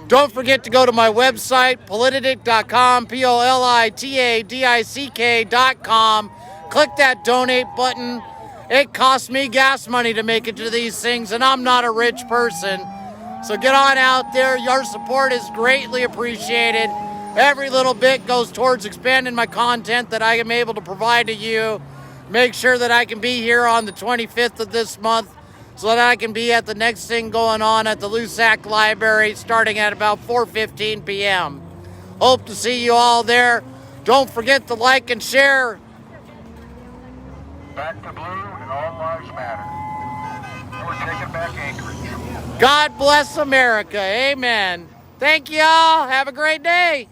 Don't forget to go to my website, politidic.com, politidick.com. Click that donate button. It costs me gas money to make it to these things, and I'm not a rich person. So get on out there. Your support is greatly appreciated. Every little bit goes towards expanding my content that I am able to provide to you. Make sure that I can be here on the 25th of this month so that I can be at the next thing going on at the Lusac Library starting at about 4:15 p.m. Hope to see you all there. Don't forget to like and share. Back to blue and all lives matter. We're taking back Anchorage. God bless America. Amen. Thank you all. Have a great day.